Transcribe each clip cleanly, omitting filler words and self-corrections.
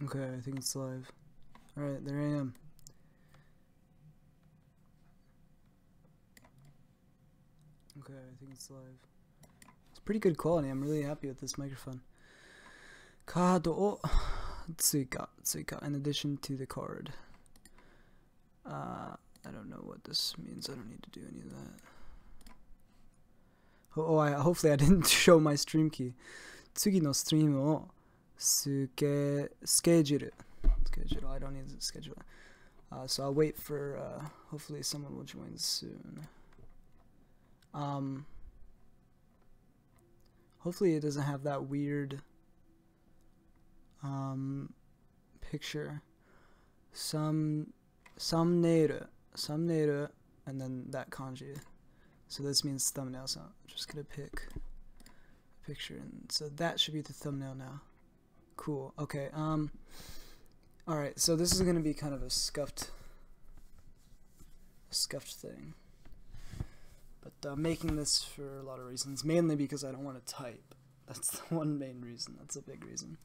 Okay, I think it's live. Alright, there I am. Okay, I think it's live. It's pretty good quality. I'm really happy with this microphone. Card o tsuika. In addition to the card. I don't know what this means. I don't need to do any of that. Hopefully I didn't show my stream key. Tsugi no stream o schedule. I don't need to schedule. So I'll wait for hopefully someone will join soon. Hopefully it doesn't have that weird picture. Thumbnail, and then that kanji. So this means thumbnail. So I'm just gonna pick a picture, and so that should be the thumbnail now. Cool. Okay. All right. So this is gonna be kind of a scuffed thing. But I'm making this for a lot of reasons, mainly because I don't want to type. That's the one main reason. That's a big reason.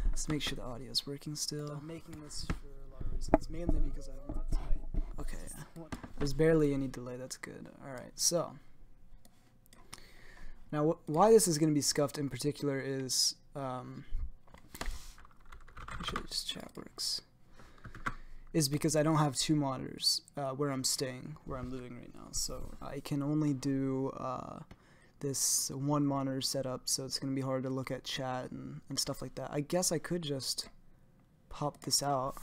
Let's make sure the audio is working still. I'm making this for a lot of reasons, mainly because I don't want to type. Okay, there's barely any delay. That's good. All right, so now why this is going to be scuffed in particular is make sure this chat works. Is because I don't have two monitors where I'm staying, where I'm living right now. So I can only do this one monitor setup, so it's going to be hard to look at chat and stuff like that. I guess I could just pop this out.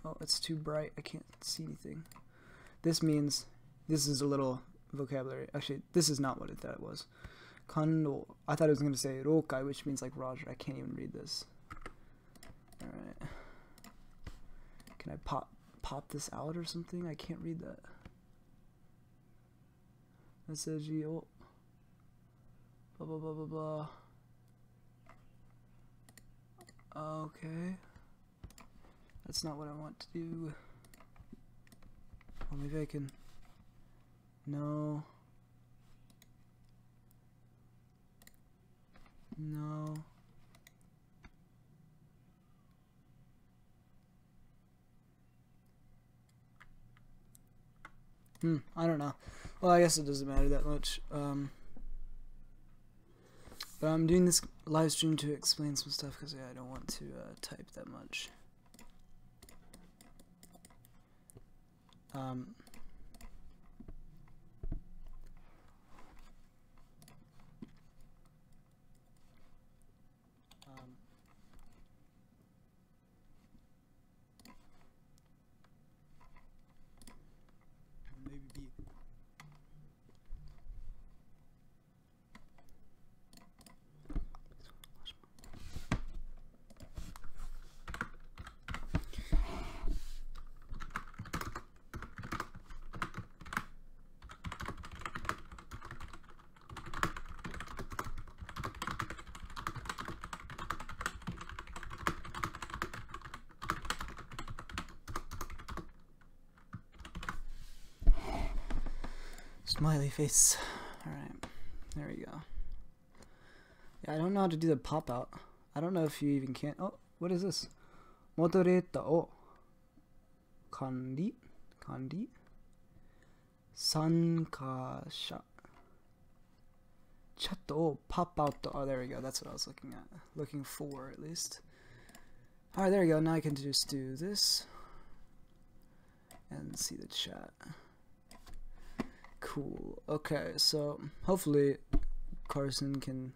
Oh, it's too bright. I can't see anything. This means, this is a little vocabulary. Actually, this is not what I thought it was. Kando. I thought it was going to say Rokai, which means like Roger. I can't even read this. Alright. Can I pop this out or something? I can't read that. Message. Oh. Blah blah blah blah blah. Okay. That's not what I want to do. Well, maybe I can. No. No. I don't know. Well, I guess it doesn't matter that much. But I'm doing this live stream to explain some stuff because I don't want to type that much. Maybe be. Smiley face. Alright. There we go. Yeah, I don't know how to do the pop out. I don't know if you even can. Oh, what is this? Moderator. Oh. Kandi. Sankasha. Chat. Oh, pop out. Oh, there we go. That's what I was looking at. Looking for, at least. Alright, there we go. Now I can just do this. And see the chat. Cool. Okay, so hopefully Carson can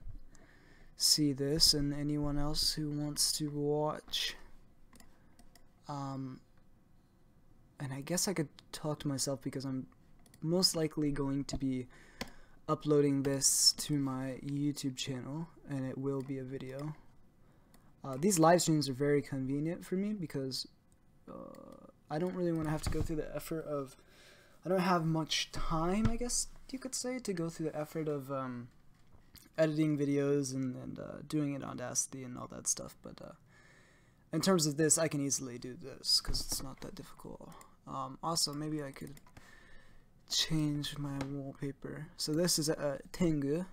see this and anyone else who wants to watch. And I guess I could talk to myself because I'm most likely going to be uploading this to my YouTube channel, and it will be a video. These live streams are very convenient for me because I don't really want to have to go through the effort of, I don't have much time, I guess you could say, to go through the effort of editing videos and doing it on Audacity and all that stuff. But in terms of this, I can easily do this because it's not that difficult. Also, maybe I could change my wallpaper. So this is a Tengu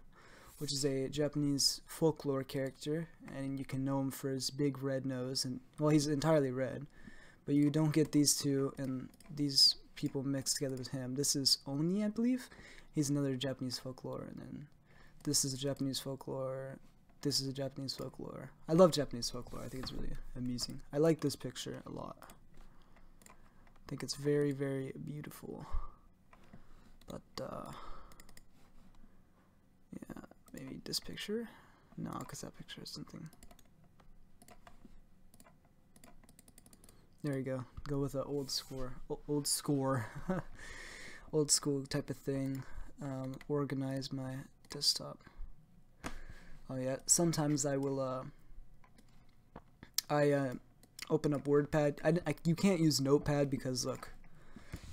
which is a Japanese folklore character, and you can know him for his big red nose, and well, he's entirely red, but you don't get these two and these people mixed together with him. This is Oni, I believe. He's another Japanese folklore, and then this is a Japanese folklore. This is a Japanese folklore. I love Japanese folklore. I think it's really amusing. I like this picture a lot. I think it's very, very beautiful. But, yeah, maybe this picture? No, because that picture is something. There you go. Go with an old school type of thing. Organize my desktop. Oh yeah, sometimes I will, open up WordPad. You can't use Notepad because, look,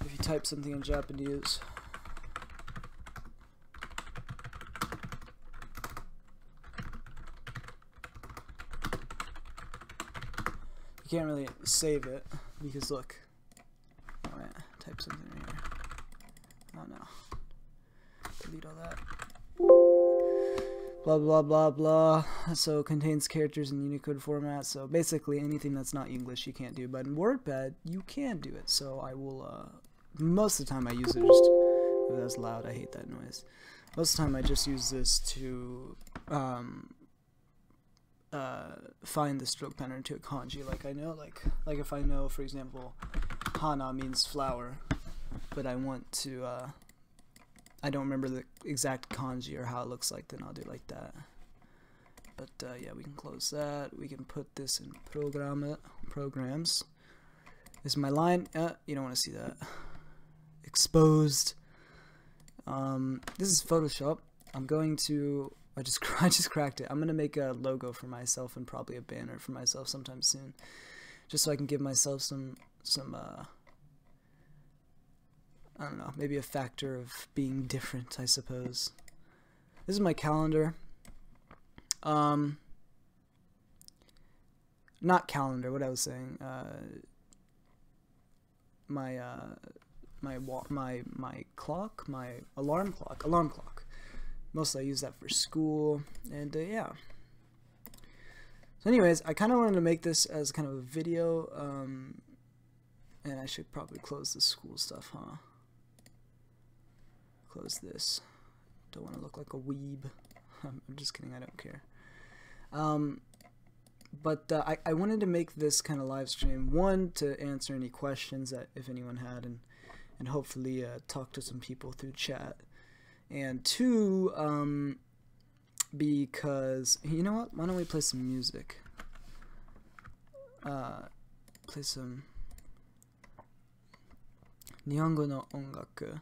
if you type something in Japanese, you can't really save it because, look, alright, type something in here. Oh no, delete all that. Blah blah blah blah. So contains characters in Unicode format. So basically anything that's not English you can't do, but in WordPad you can do it. So I will. Most of the time I use it just. Oh, that's loud. I hate that noise. Most of the time I just use this to find the stroke pattern to a kanji. Like I know, like if I know, for example, hana means flower, but I want to. I don't remember the exact kanji or how it looks like, then I'll do it like that. But yeah, we can close that. We can put this in programs. This is my line. You don't want to see that. Exposed. This is Photoshop. I'm going to. I just cracked it. I'm gonna make a logo for myself and probably a banner for myself sometime soon, just so I can give myself some I don't know, maybe a factor of being different, I suppose. This is my calendar. Not calendar, what I was saying. My clock, my alarm clock. Mostly I use that for school, and yeah. So anyways, I kind of wanted to make this as kind of a video, and I should probably close the school stuff, huh? Close this. Don't want to look like a weeb. I'm just kidding, I don't care. But I wanted to make this kind of live stream, one, to answer any questions that if anyone had, and hopefully talk to some people through chat, and two, because, you know what, why don't we play some music? Play some Nihongo no ongaku,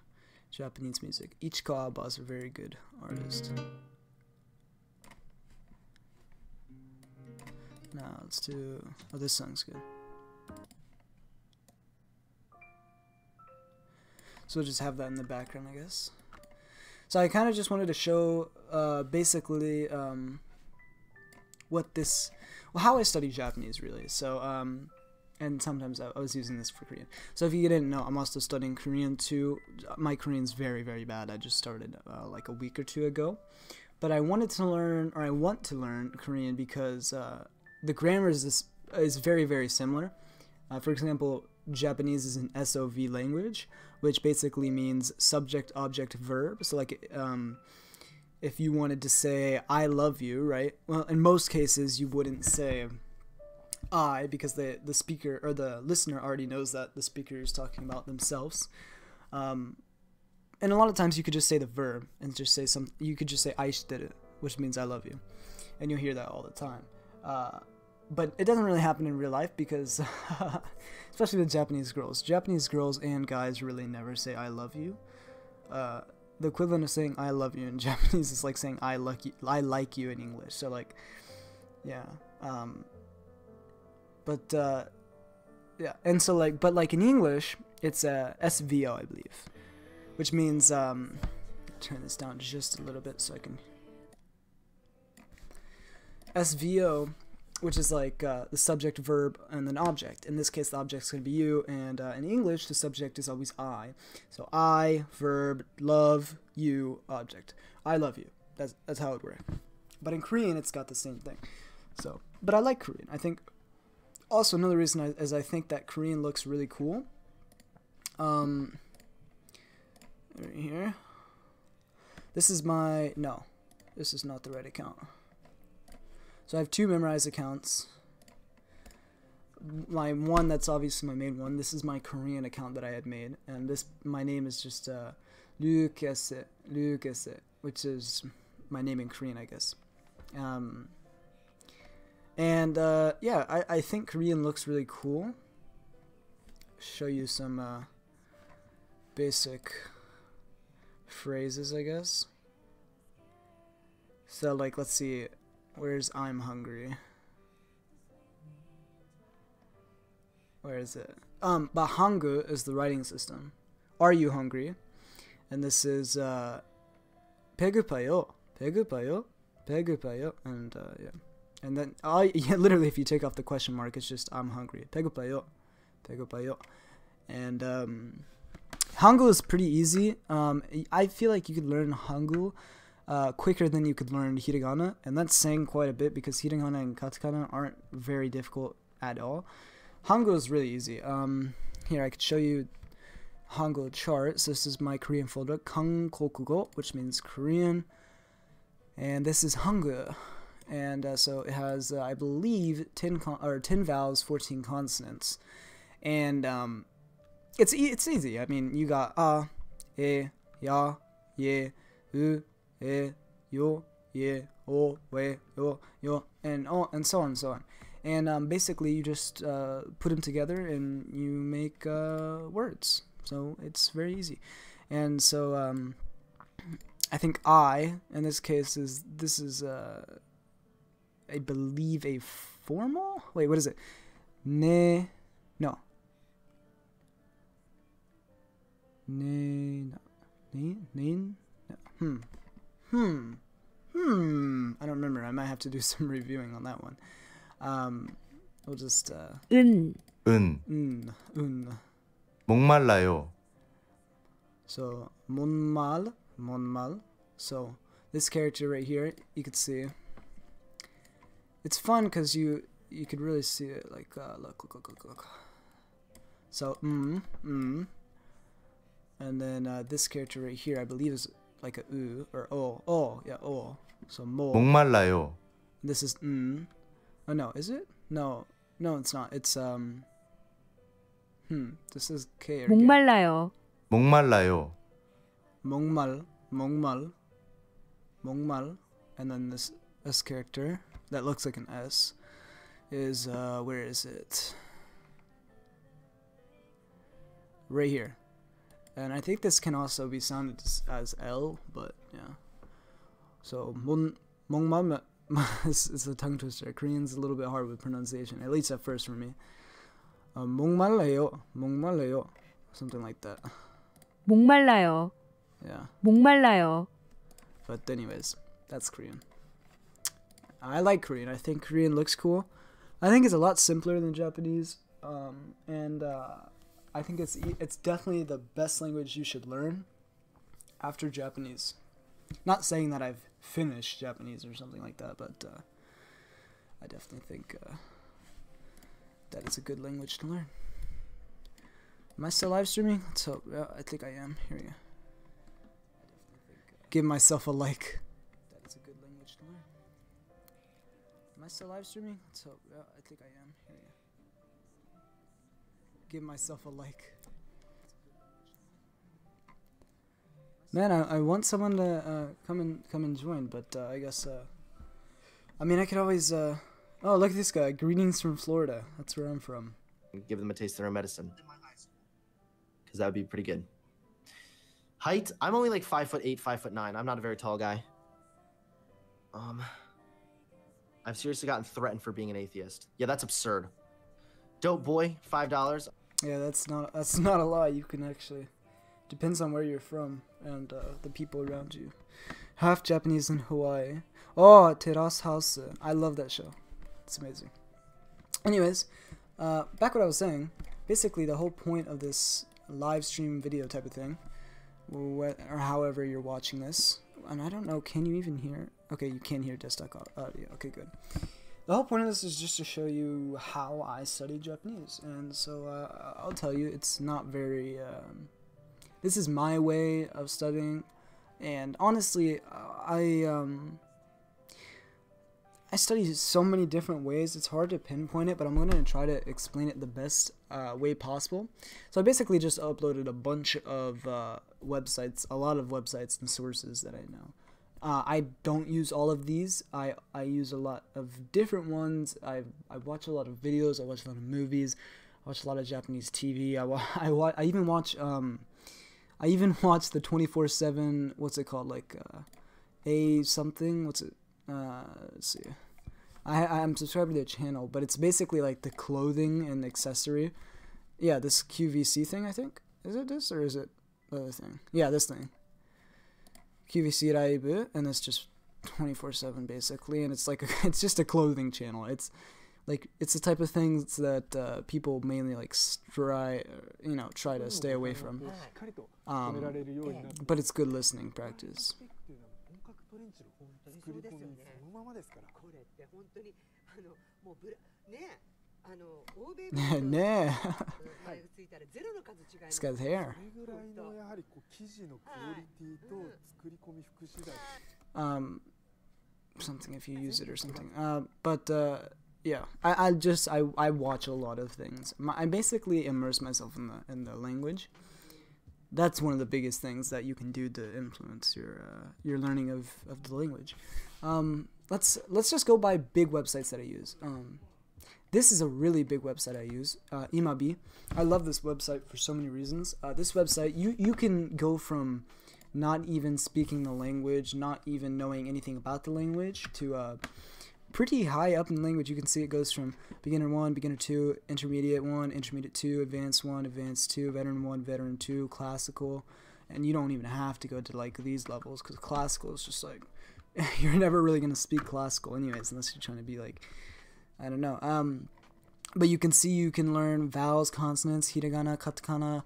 Japanese music. Ichika Abba is a very good artist. Now let's do. Oh, this song's good. So we'll just have that in the background, I guess. So I kind of just wanted to show, basically, what this, well, how I study Japanese, really. So, and sometimes I was using this for Korean. So if you didn't know, I'm also studying Korean too. My Korean's very, very bad. I just started like a week or two ago. But I wanted to learn, or I want to learn Korean because the grammar is very, very similar. For example, Japanese is an SOV language, which basically means subject, object, verb. So like if you wanted to say I love you, right? Well, in most cases you wouldn't say I, because the speaker or the listener already knows that the speaker is talking about themselves. And a lot of times you could just say the verb and just say you could just say aishiteru, which means I love you. And you'll hear that all the time. But it doesn't really happen in real life because, especially with Japanese girls and guys really never say I love you. The equivalent of saying I love you in Japanese is like saying I like you in English. So like, yeah. Yeah, and so like, but like in English, it's SVO, I believe, which means, turn this down just a little bit so I can, SVO, which is like the subject, verb, and then object. In this case, the object's going to be you, and in English, the subject is always I. So I, verb, love, you, object. I love you. That's how it works. But in Korean, it's got the same thing. So, but I like Korean. I think also another reason is I think that Korean looks really cool. Right here. This is my this is not the right account. So I have two memorized accounts. My one that's obviously my main one. This is my Korean account that I had made, and my name is just Lucas, which is my name in Korean, I guess. Yeah, I think Korean looks really cool. Show you some basic phrases, I guess. So like, let's see, where's I'm hungry? Where is it? But Hangul is the writing system. Are you hungry? And this is 배고파요, 배고파요, 배고파요, and yeah. And then literally, if you take off the question mark, it's just I'm hungry. 배고파요, 배고파요. And Hangul is pretty easy. I feel like you could learn Hangul quicker than you could learn hiragana, and that's saying quite a bit because hiragana and katakana aren't very difficult at all. Hangul is really easy. Here I could show you Hangul chart. So this is my Korean folder, Kangkokugo, which means Korean, and this is Hangul. And so it has, I believe, 10 vowels, 14 consonants, and it's easy. I mean, you got e, ya, ye, u, e, yo, ye, o, we, yo, and so on and so on. And basically, you just put them together and you make words. So it's very easy. And so I think I, in this case, is I believe a formal. Wait, what is it? No. I don't remember. I might have to do some reviewing on that one. We'll just 목말라요. So monmal. So this character right here, you could see. It's fun because you could really see it. Like look. So and then this character right here, I believe is like a u or o. Yeah, o. So mo. 목말라요. This is Oh no, is it? No, it's not. It's This is K. 목말라요. 목말라요. 목말, and then this character that looks like an S is where is it? Right here. And I think this can also be sounded as L, but yeah. So 목말 it's a tongue twister. Korean's a little bit hard with pronunciation, at least at first for me. 목말라요, something like that. 목말라요. Yeah. 목말라요. But anyways, that's Korean. I like Korean. I think Korean looks cool. I think it's a lot simpler than Japanese, and I think it's definitely the best language you should learn after Japanese. Not saying that I've finished Japanese or something like that, but I definitely think that it's a good language to learn. Am I still live streaming? Let's hope. Yeah, I think I am. Here we go. Give myself a like. That is a good language to learn. Am I still live streaming? Let's hope. Yeah, I think I am. Here we go. Give myself a like. Man, I want someone to come and join, but I guess I mean I could always oh, look at this guy. Greetings from Florida. That's where I'm from. Give them a taste of their medicine, because that would be pretty good. Height, I'm only like 5'8", 5'9". I'm not a very tall guy. I've seriously gotten threatened for being an atheist. Yeah, that's absurd. Dope boy, $5. Yeah, that's not a lie. You can actually, depends on where you're from and the people around you. Half Japanese in Hawaii. Oh, Terrace House. I love that show. It's amazing. Anyways, back what I was saying. Basically, the whole point of this live stream video type of thing, or however you're watching this, and I don't know, can you even hear? Okay, you can hear desktop audio. Okay, good. The whole point of this is just to show you how I study Japanese, and so I'll tell you, it's not very. This is my way of studying, and honestly, I study so many different ways, it's hard to pinpoint it, but I'm going to try to explain it the best way possible. So I basically just uploaded a bunch of websites, a lot of websites and sources that I know. I don't use all of these. I use a lot of different ones. I watch a lot of videos, I watch a lot of movies, I watch a lot of Japanese TV. I even watch the 24/7, what's it called, like a something, what's it? Let's see. I'm subscribed to their channel, but it's basically like the clothing and accessory. Yeah, this QVC thing, I think. Is it this or is it the other thing? Yeah, this thing. QVC Raibu, and it's just 24/7 basically, and it's like it's just a clothing channel. It's like it's the type of things that people mainly like try to stay away from. But it's good listening practice. そうですよね。そのままですから。これって本当にもうね欧米のね前ついたらゼロの数違います。This guy's hair. それぐらいのやはりこう生地のクオリティと作り込み副次第。Something if you use it or something. But yeah, I watch a lot of things. I basically immerse myself in the language. That's one of the biggest things that you can do to influence your learning of the language. Let's just go by big websites that I use. This is a really big website I use, Imabi. I love this website for so many reasons. This website, you can go from not even speaking the language, not even knowing anything about the language, to pretty high up in the language. You can see it goes from beginner 1, beginner 2, intermediate 1, intermediate 2, advanced 1, advanced 2, veteran 1, veteran 2, classical, and you don't even have to go to like these levels because classical is just like you're never really going to speak classical anyways unless you're trying to be like, I don't know. But you can see you can learn vowels, consonants, hiragana, katakana,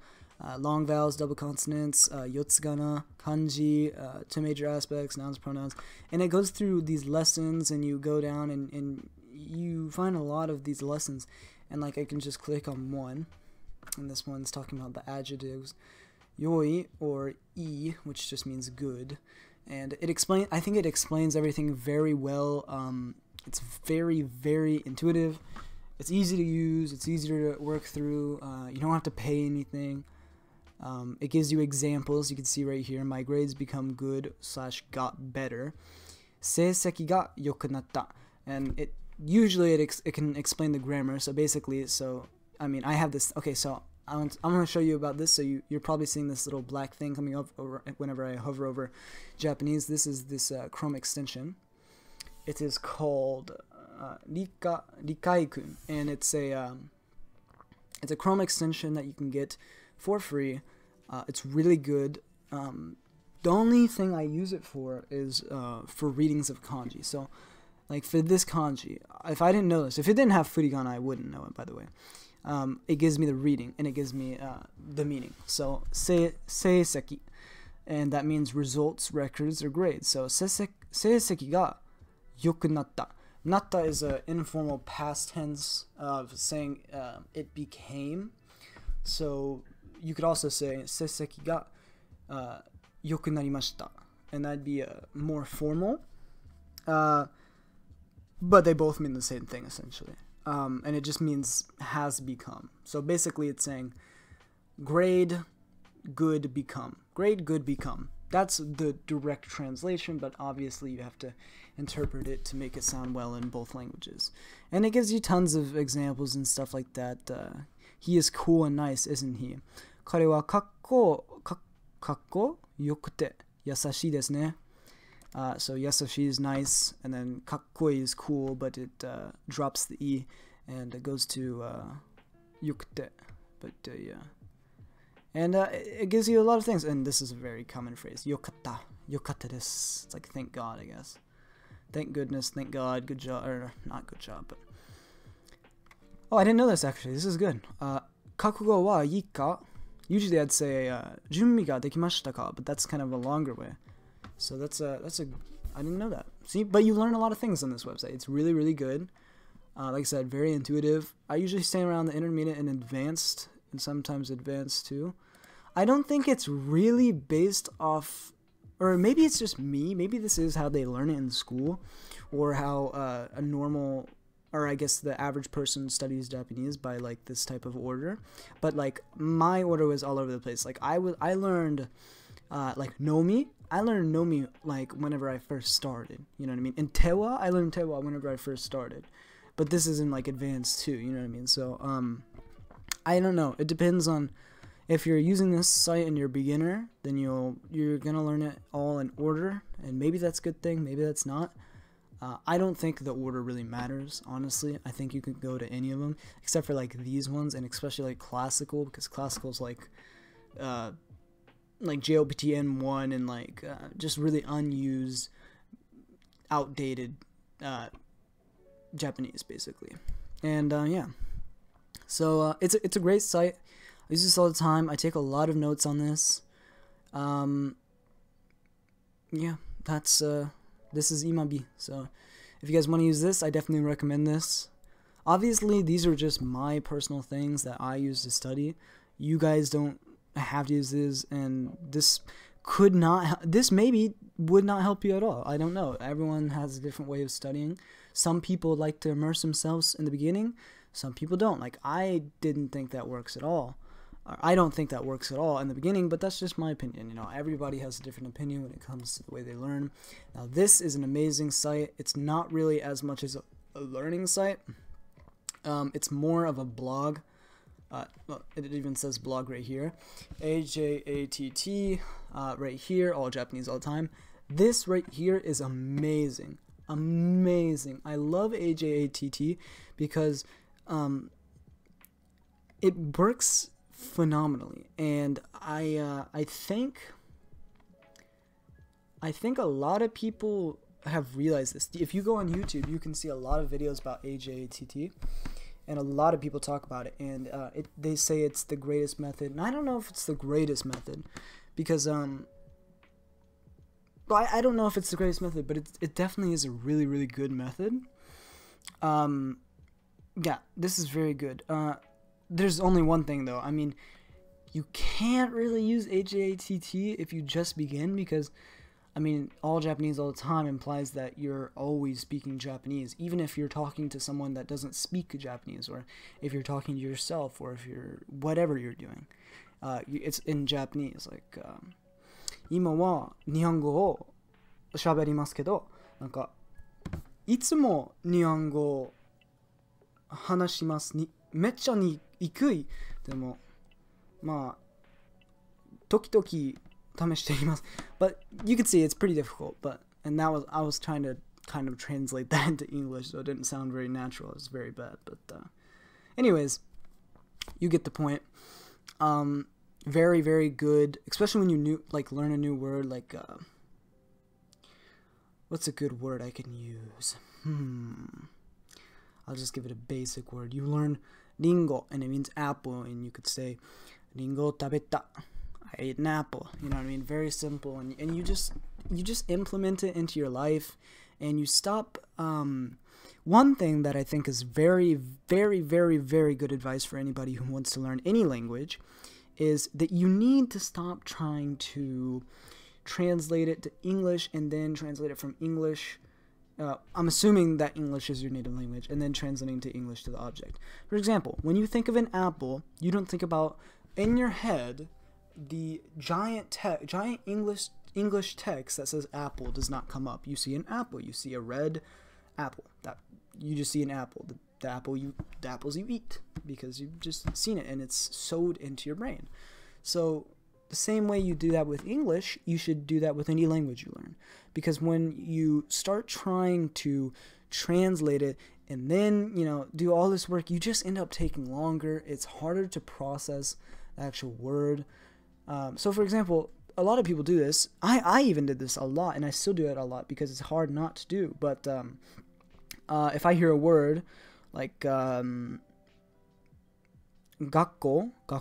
long vowels, double consonants, yotsugana, kanji, two major aspects, nouns, pronouns, and it goes through these lessons, and you go down and you find a lot of these lessons, and like I can just click on one, and this one's talking about the adjectives, yoi or I, which just means good, and I think it explains everything very well. It's very, very intuitive. It's easy to use. It's easier to work through. You don't have to pay anything. It gives you examples. You can see right here, my grades become good / got better. 成績が良くなった. And it can explain the grammar. So basically, I mean, I have this. Okay, so I'm going to show you about this. So you're probably seeing this little black thing coming up whenever I hover over Japanese. This is this Chrome extension. It is called Rikai-kun, and it's a Chrome extension that you can get for free. It's really good. The only thing I use it for is for readings of kanji. So, like for this kanji, if I didn't know this, if it didn't have furigana, I wouldn't know it, by the way. It gives me the reading, and it gives me the meaning. So, seiseki, and that means results, records, or grades. So, seiseki ga yoku natta. Natta is an informal past tense of saying it became. So, you could also say seiseki ga yoku narimashita, and that'd be more formal. But they both mean the same thing essentially. And it just means has become. So basically it's saying grade, good, become. Grade, good, become. That's the direct translation, but obviously you have to interpret it to make it sound well in both languages. And it gives you tons of examples and stuff like that. He is cool and nice, isn't he? 彼はかっこよくて優しいですね. So yasashi is nice, and then kakkoi is cool, but it drops the e, and it goes to yokute. But yeah. And it gives you a lot of things, and this is a very common phrase. Yokatta. Yokatta desu. It's like thank God, I guess. Thank goodness, thank God, good job, or not good job, but... Oh, I didn't know this actually. This is good. Kakugo wa ii ka? Usually I'd say, 準備ができましたか? But that's kind of a longer way. So that's a I didn't know that. See, but you learn a lot of things on this website. It's really, really good. Like I said, very intuitive. I usually stay around the intermediate and advanced, and sometimes advanced too. I don't think it's really based off, or maybe it's just me. Maybe this is how they learn it in school, or how a normal, or I guess the average person studies Japanese by like this type of order. But like my order was all over the place. Like I learned like nomi. I learned nomi like whenever I first started. You know what I mean? And tewa, I learned tewa whenever I first started. But this isn't like advanced too. You know what I mean? So I don't know. It depends on if you're using this site and you're a beginner, then you're gonna learn it all in order, and maybe that's a good thing. Maybe that's not. I don't think the order really matters, honestly. I think you could go to any of them, except for like these ones, and especially like classical, because classical's like JOPT 1 and like just really unused, outdated Japanese, basically. And yeah, so it's a great site. I use this all the time. I take a lot of notes on this. Yeah, that's this is Imabi. So if you guys want to use this, I definitely recommend this. Obviously, these are just my personal things that I use to study. You guys don't have to use this, and this maybe would not help you at all. I don't know. Everyone has a different way of studying. Some people like to immerse themselves in the beginning. Some people don't. Like, I didn't think that works at all. I don't think that works at all in the beginning, but that's just my opinion. You know, everybody has a different opinion when it comes to the way they learn. Now, this is an amazing site. It's not really as much as a learning site. It's more of a blog. Well, it even says blog right here. AJATT right here, all Japanese all the time. This right here is amazing. Amazing. I love AJATT because it works phenomenally, and I think a lot of people have realized this. If you go on YouTube, you can see a lot of videos about AJATT, and a lot of people talk about it, and they say it's the greatest method. And I don't know if it's the greatest method, because well, I don't know if it's the greatest method, but it definitely is a really, really good method. Yeah, this is very good. There's only one thing though. I mean, you can't really use AJATT if you just begin, because I mean, all Japanese all the time implies that you're always speaking Japanese, even if you're talking to someone that doesn't speak Japanese, or if you're talking to yourself, or if you're whatever you're doing. It's in Japanese, like 今は日本語を喋りますけど、なんかいつも日本語を話しますにめっちゃにくい。でもまあ時々試しています。But you can see it's pretty difficult. And I was trying to kind of translate that into English, so it didn't sound very natural. It was very bad. But anyways, you get the point. Very, very good, especially when you learn a new word. Like what's a good word I can use? I'll just give it a basic word. You learn ringo, and it means apple, and you could say ringo tabeta. I ate an apple. You know what I mean? Very simple, and you just implement it into your life, and you stop. One thing that I think is very, very, very, very good advice for anybody who wants to learn any language is that you need to stop trying to translate it to English and then translate it from English. I'm assuming that English is your native language, and then translating to English to the object. For example, when you think of an apple, you don't think about, in your head, the giant English text that says apple does not come up. You see an apple. You see a red apple. That you just see an apple. The apples you eat, because you've just seen it and it's sewed into your brain. So the same way you do that with English, you should do that with any language you learn. Because when you start trying to translate it and then, do all this work, you just end up taking longer. It's harder to process the actual word. So for example, a lot of people do this. I even did this a lot, and I still do it a lot because it's hard not to do. But if I hear a word like gakko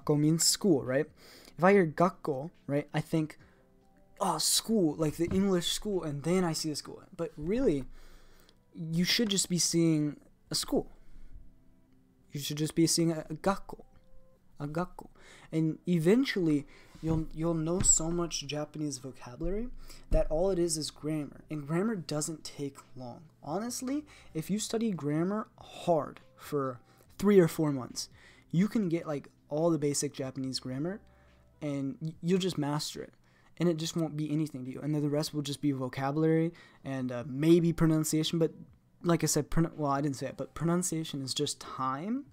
means school, right? If I hear gakko, right, I think, oh, school, like the English school, and then I see a school. But really, you should just be seeing a school. You should just be seeing a gakko. And eventually you'll know so much Japanese vocabulary that all it is grammar. And grammar doesn't take long. Honestly, if you study grammar hard for 3 or 4 months, you can get like all the basic Japanese grammar and you'll just master it. And it just won't be anything to you. And then the rest will just be vocabulary and maybe pronunciation. But like I said, I didn't say it, but pronunciation is just time.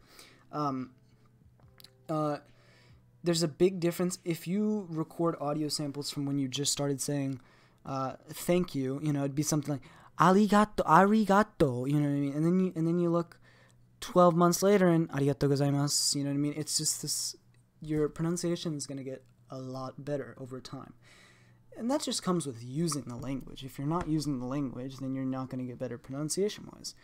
There's a big difference if you record audio samples from when you just started saying thank you. You know, it'd be something like arigato, you know what I mean? And then you look 12 months later and arigatou gozaimasu, you know what I mean? It's just this, your pronunciation is going to get a lot better over time. And that just comes with using the language. If you're not using the language, then you're not going to get better pronunciation-wise.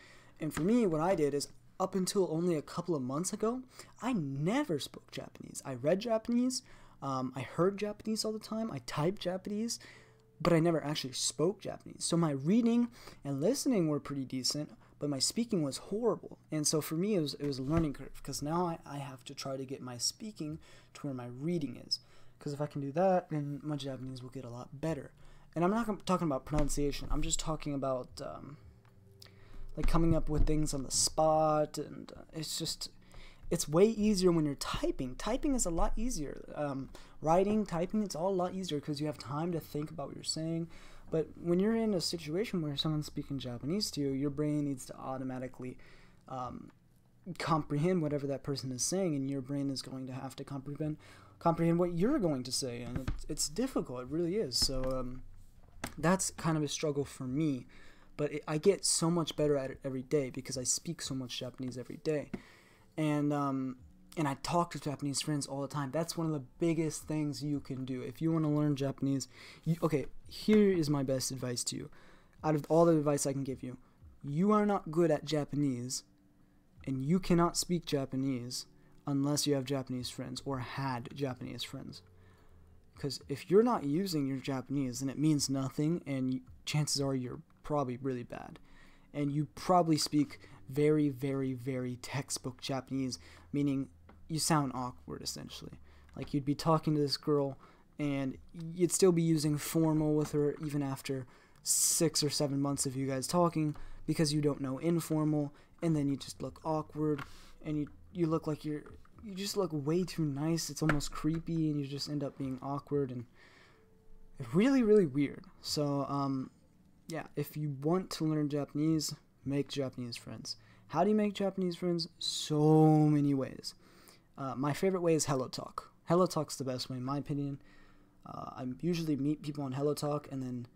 And for me, what I did is, up until only a couple of months ago, I never spoke Japanese. I read Japanese, I heard Japanese all the time, I typed Japanese, but I never actually spoke Japanese. So my reading and listening were pretty decent, but my speaking was horrible. And so for me, it was a learning curve, because now I have to try to get my speaking to where my reading is. Because if I can do that, then my Japanese will get a lot better. And I'm not talking about pronunciation. I'm just talking about like coming up with things on the spot. And it's way easier when you're typing. Typing is a lot easier. Writing, typing, it's all a lot easier because you have time to think about what you're saying. But when you're in a situation where someone's speaking Japanese to you, your brain needs to automatically comprehend whatever that person is saying, and your brain is going to have to comprehend what you're going to say, and it's difficult. It really is. So that's kind of a struggle for me, but I get so much better at it every day because I speak so much Japanese every day, and I talk to Japanese friends all the time. That's one of the biggest things you can do if you want to learn Japanese. Okay, here is my best advice to you. Out of all the advice I can give you, you are not good at Japanese, and you cannot speak Japanese unless you have Japanese friends or had Japanese friends. Because if you're not using your Japanese, then it means nothing, and chances are you're probably really bad. And you probably speak very, very, very textbook Japanese, meaning you sound awkward, essentially. Like, you'd be talking to this girl, and you'd still be using formal with her even after 6 or 7 months of you guys talking, because you don't know informal, and then you just look awkward, and you look like you just look way too nice. It's almost creepy, and you just end up being awkward and really, really weird. So, yeah, if you want to learn Japanese, make Japanese friends. How do you make Japanese friends? So many ways. My favorite way is Hello Talk. Hello Talk's the best way, in my opinion. I usually meet people on Hello Talk, and then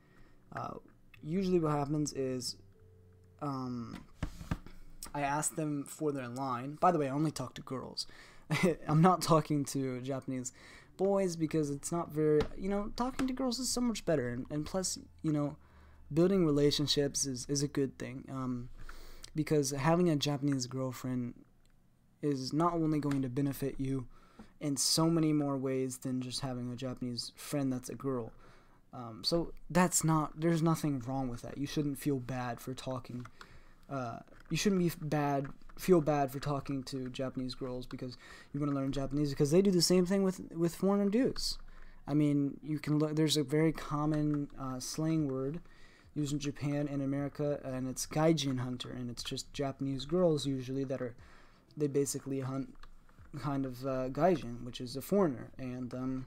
usually what happens is I ask them for their line. By the way, I only talk to girls. I'm not talking to Japanese boys because it's not very, talking to girls is so much better. And plus, building relationships is a good thing. Because having a Japanese girlfriend is not only going to benefit you in so many more ways than just having a Japanese friend that's a girl. So there's nothing wrong with that. You shouldn't feel bad for talking. You shouldn't feel bad for talking to Japanese girls because you want to learn Japanese, because they do the same thing with foreigner dudes. I mean, there's a very common slang word used in Japan and America, and it's gaijin hunter, and it's just Japanese girls usually they basically hunt kind of gaijin, which is a foreigner, and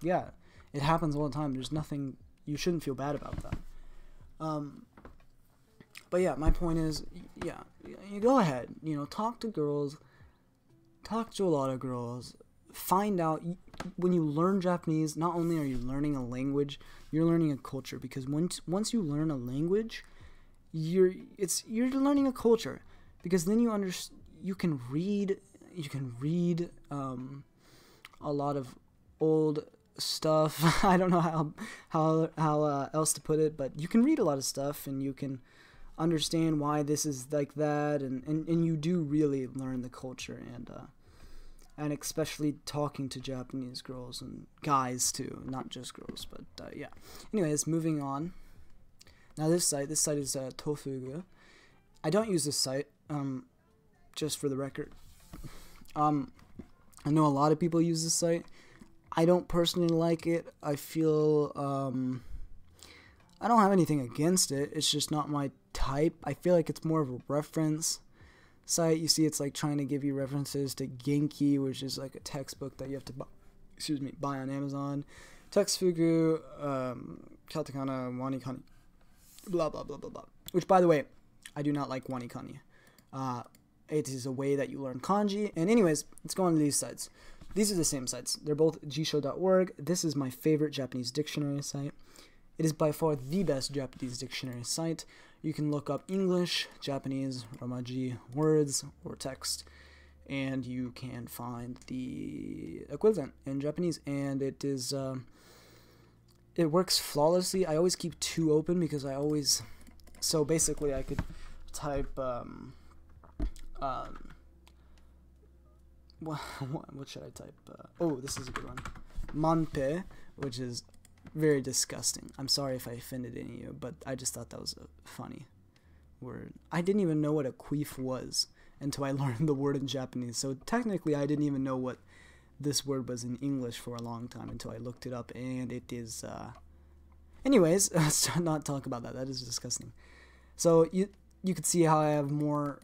yeah, it happens all the time. There's nothing, you shouldn't feel bad about that. But yeah, my point is, yeah, you go ahead, talk to girls, talk to a lot of girls, find out, when you learn Japanese, not only are you learning a language, you're learning a culture, because once you learn a language, you're learning a culture, because then you can read a lot of old stuff. I don't know how else to put it, but you can read a lot of stuff, and you can understand why this is like that, and you do really learn the culture, and and especially talking to Japanese girls and guys too, not just girls, but yeah. Anyways, moving on. Now this site is Tofugu. I don't use this site, just for the record. I know a lot of people use this site. I don't personally like it. I feel, I don't have anything against it. It's just not my type. I feel like it's more of a reference site. You see, it's like trying to give you references to Genki, which is like a textbook that you have to buy on Amazon. Textfugu, katakana, wanikani, blah, blah, blah, blah, blah. Which, by the way, I do not like wanikani. It is a way that you learn kanji. And anyways, let's go on to these sites. These are the same sites. They're both jisho.org. This is my favorite Japanese dictionary site. It is by far the best Japanese dictionary site. You can look up English, Japanese, Romaji words or text, and you can find the equivalent in Japanese. And it is, it works flawlessly. I always keep two open because so basically I could type, what should I type? Oh, this is a good one. Manpe, which is very disgusting. I'm sorry if I offended any of you, but I just thought that was a funny word. I didn't even know what a queef was until I learned the word in Japanese. So technically, I didn't even know what this word was in English for a long time until I looked it up, and it is... Anyways, let's not talk about that. That is disgusting. So you could see how I have more,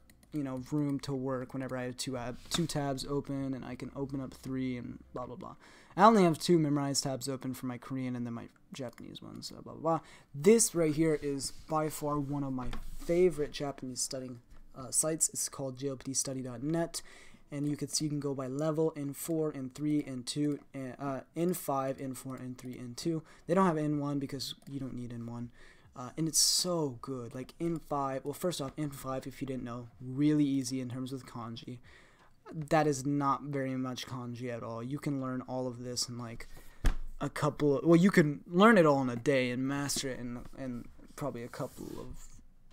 room to work whenever I have two tabs open, and I can open up 3 and blah, blah, blah. I only have 2 memorized tabs open for my Korean and then my Japanese ones, blah, blah, blah. This right here is by far one of my favorite Japanese studying sites. It's called jopdstudy.net, and you can see you can go by level in 4, in 3, in 2, in 5, in 4, in 3, in 2. They don't have in 1 because you don't need in 1. And it's so good. Like in 5, well, first off, in 5, if you didn't know, really easy in terms of kanji. That is not very much kanji at all. You can learn all of this in like a couple of, well, you can learn it all in a day and master it in probably a couple of,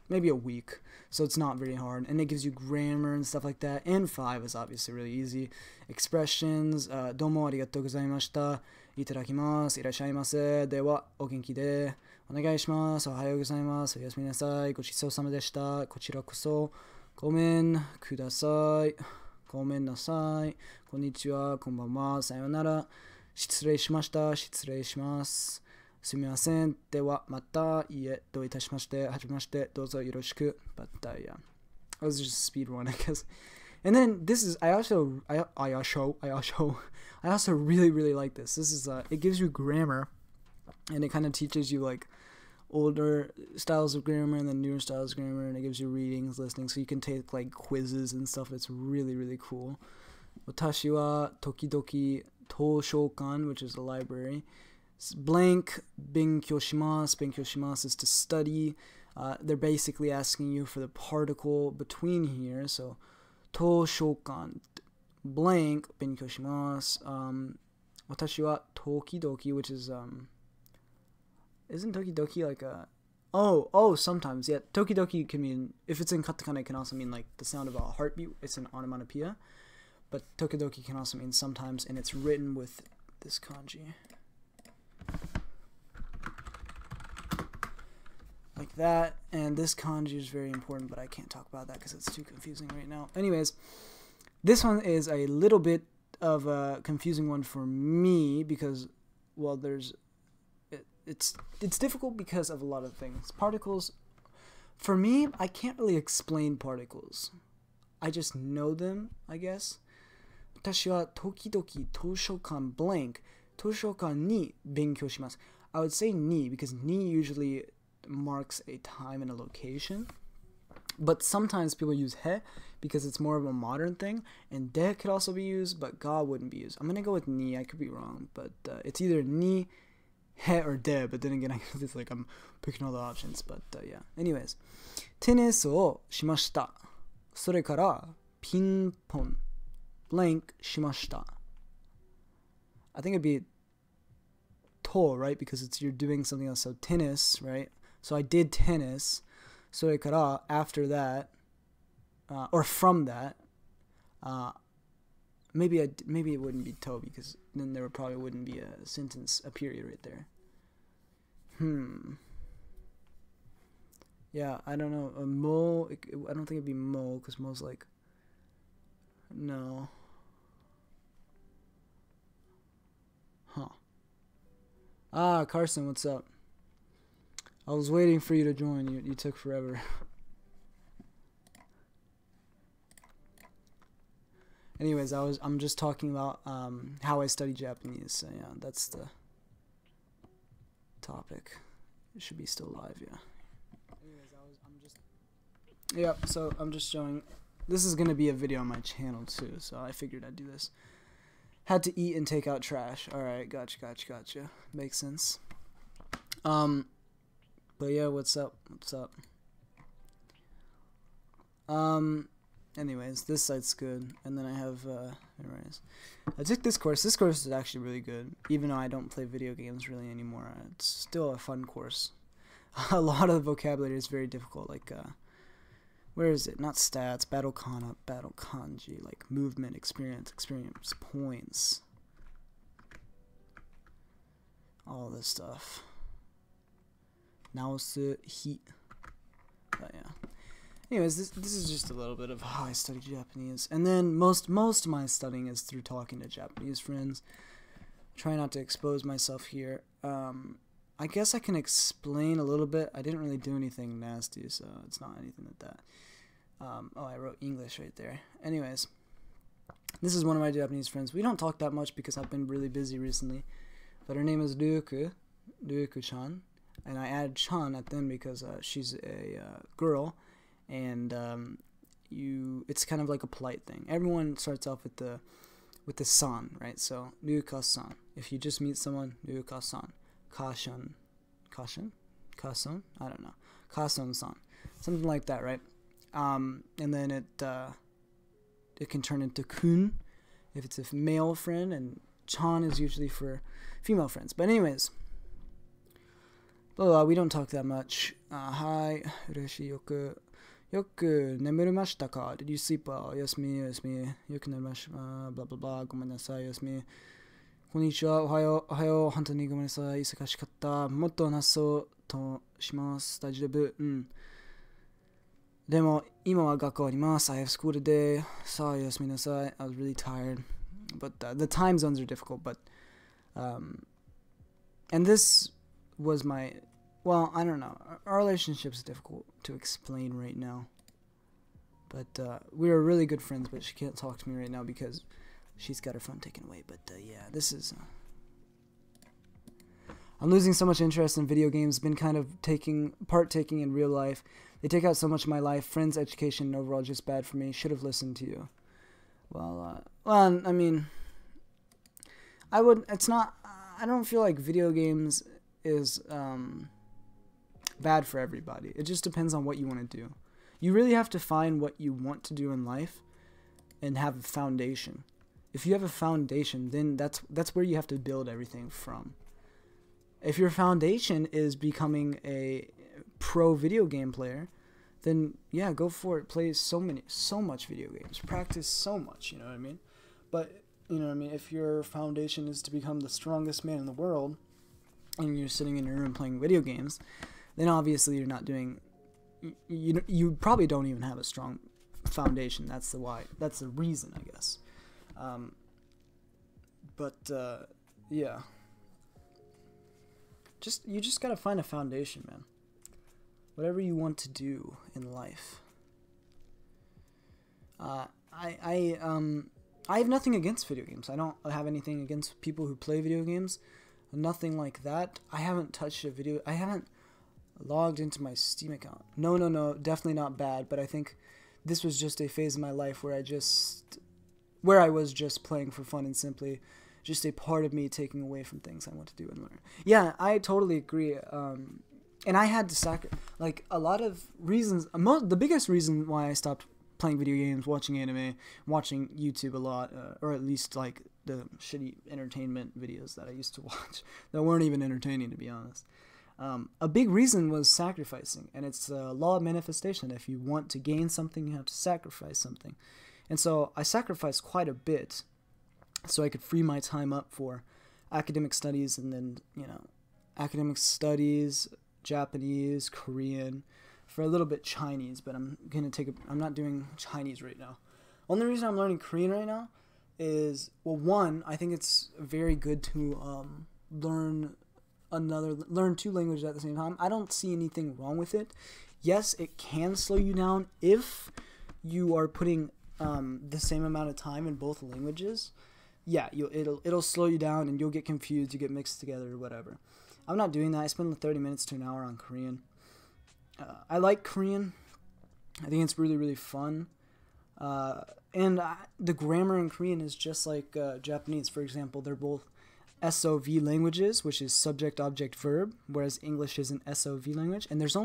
maybe a week. So it's not very hard. And it gives you grammar and stuff like that. In 5 is obviously really easy. Expressions, domo arigatou gozaimashita, itadakimasu, irashaimase, dewa, o genki de, onegai shimasu, ohayou gozaimasu, oyasumi nasai, gochitsou sama deshita, kochira koso, gomen kudasai, gomen nasai, konnichiwa, konbanwa, sayonara, shitsurei shimashita, shitsurei shimasu, sumimasen, dewa, mata, iie, do itashimashite, hajimashite, dozo yoroshiku. But yeah, that was just a speed run, I guess. And then this is, I also really, really like this. This is, it gives you grammar, and it kind of teaches you like older styles of grammar and then newer styles of grammar, and it gives you readings, listening, so you can take like quizzes and stuff. It's really, really cool. Watashi wa tokidoki toshokan, which is a library. Blank, benkyou shimasu. Benkyou shimasu is to study. They're basically asking you for the particle between here, so toshokan, blank, benkyou shimasu. Watashi wa tokidoki, which is, isn't tokidoki like a, oh, sometimes, yeah, tokidoki can mean, if it's in katakana, it can also mean like the sound of a heartbeat. It's an onomatopoeia, but tokidoki can also mean sometimes, and it's written with this kanji. Like that, and this kanji is very important, but I can't talk about that because it's too confusing right now. Anyways, this one is a little bit of a confusing one for me because, well, it's difficult because of a lot of things. Particles, for me, I can't really explain particles. I just know them, I guess. Watashi wa tokidoki toshokan blank, toshokan ni benkyou shimasu. I would say ni because ni usually marks a time and a location, but sometimes people use he because it's more of a modern thing, and de could also be used, but ga wouldn't be used. I'm gonna go with ni. I could be wrong, but it's either ni, he, or de, but then again, I guess it's like I'm picking all the options, but yeah. Anyways, tennis o shimashita, sore kara pinpon blank shimashita. I think it'd be to, right, because it's you're doing something else. So tennis, right? So I did tennis. Sore kara, after that, or from that, maybe it wouldn't be to because then there probably wouldn't be a sentence, a period right there. Yeah, I don't know. A mo, I don't think it'd be mo because mo's like, no. Huh. Ah, Carson, what's up? I was waiting for you to join. You took forever. Anyways, I'm just talking about how I study Japanese. So yeah, that's the topic. It should be still live, yeah. Yep, so I'm just showing, this is going to be a video on my channel too, so I figured I'd do this. Had to eat and take out trash. Alright, gotcha. Makes sense. But yeah, what's up? Anyways, this site's good, and then I have, anyways. I took this course. This course is actually really good, even though I don't play video games really anymore. It's still a fun course. A lot of the vocabulary is very difficult, like, where is it? Not stats, battle kana, battle kanji, like movement, experience points. All this stuff. Naosu, heat. But yeah. Anyways, this is just a little bit of how I study Japanese. And then most of my studying is through talking to Japanese friends. Try not to expose myself here. I guess I can explain a little bit. I didn't really do anything nasty, so it's not anything like that. Oh, I wrote English right there. Anyways, this is one of my Japanese friends. We don't talk that much because I've been really busy recently. But her name is Ryuku-chan. And I added chan at the end because she's a girl. And it's kind of like a polite thing. Everyone starts off with the san, right? So, Ryuka-san. If you just meet someone, Ryuka-san. Kashan? Kason? I don't know. Kason-san. Something like that, right? And then it can turn into kun if it's a male friend, and chan is usually for female friends. But anyways, blah, blah, we don't talk that much. Hi, ureshi, yoku nemurumashita ka? Did you sleep well? Yasumi, yoku nerumashita, blah, blah, blah, gomenasai, yasumi. こんにちは、おはよう、本当にごめんなさい、忙しかった。もっと話そうとします。大丈夫。でも、今は学校あります。I have school today. さあ、休みなさい。I was really tired. But the time zones are difficult. But, and this was my, well, I don't know. Our relationship is difficult to explain right now. But we were really good friends, but she can't talk to me right now because she's got her phone taken away. But yeah, this is... I'm losing so much interest in video games. Been kind of partaking in real life. They take out so much of my life. Friends, education, and overall just bad for me. Should have listened to you. Well, I mean... I don't feel like video games is bad for everybody. It just depends on what you want to do. You really have to find what you want to do in life and have a foundation. If you have a foundation, then that's where you have to build everything from. If your foundation is becoming a pro video game player, then yeah, go for it. Play so much video games. Practice so much, you know what I mean? But, you know what I mean, if your foundation is to become the strongest man in the world, and you're sitting in your room playing video games, then obviously you're not doing... You probably don't even have a strong foundation. That's the reason, I guess. Yeah. You just gotta find a foundation, man. Whatever you want to do in life. I have nothing against video games. I don't have anything against people who play video games. Nothing like that. I haven't touched I haven't logged into my Steam account. No, definitely not bad, but I think this was just a phase of my life where I was just playing for fun and simply just a part of me taking away from things I want to do and learn. Yeah, I totally agree. And I had to sacrifice, like, a lot of reasons. The biggest reason why I stopped playing video games, watching anime, watching YouTube a lot, or at least, like, the shitty entertainment videos that I used to watch that weren't even entertaining, to be honest. A big reason was sacrificing, and it's a law of manifestation. If you want to gain something, you have to sacrifice something. And so I sacrificed quite a bit so I could free my time up for academic studies, and then, you know, academic studies, Japanese, Korean, for a little bit Chinese, but I'm not doing Chinese right now. Only reason I'm learning Korean right now is, well, one, I think it's very good to learn two languages at the same time. I don't see anything wrong with it. Yes, it can slow you down if you are putting the same amount of time in both languages. Yeah, it'll slow you down and you'll get confused, you get mixed together or whatever. I'm not doing that. I spend 30 minutes to an hour on Korean. I like Korean. I think it's really, really fun. And the grammar in Korean is just like Japanese. For example, they're both SOV languages, which is subject, object, verb, whereas English is an SOV language. And there's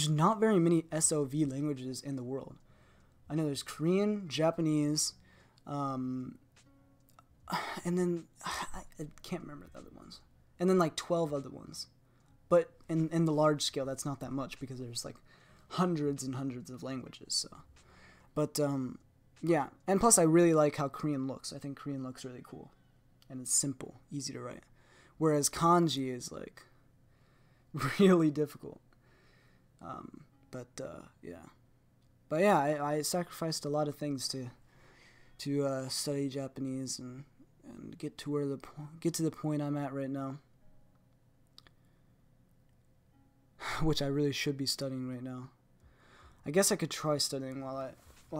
not very many SOV languages in the world. I know there's Korean, Japanese, and then I can't remember the other ones. And then like 12 other ones. But in the large scale, that's not that much because there's like hundreds and hundreds of languages. So, but yeah, and plus I really like how Korean looks. I think Korean looks really cool, and it's simple, easy to write. Whereas kanji is like really difficult. But yeah, I sacrificed a lot of things to study Japanese and get to the point I'm at right now, which I really should be studying right now. I guess I could try studying while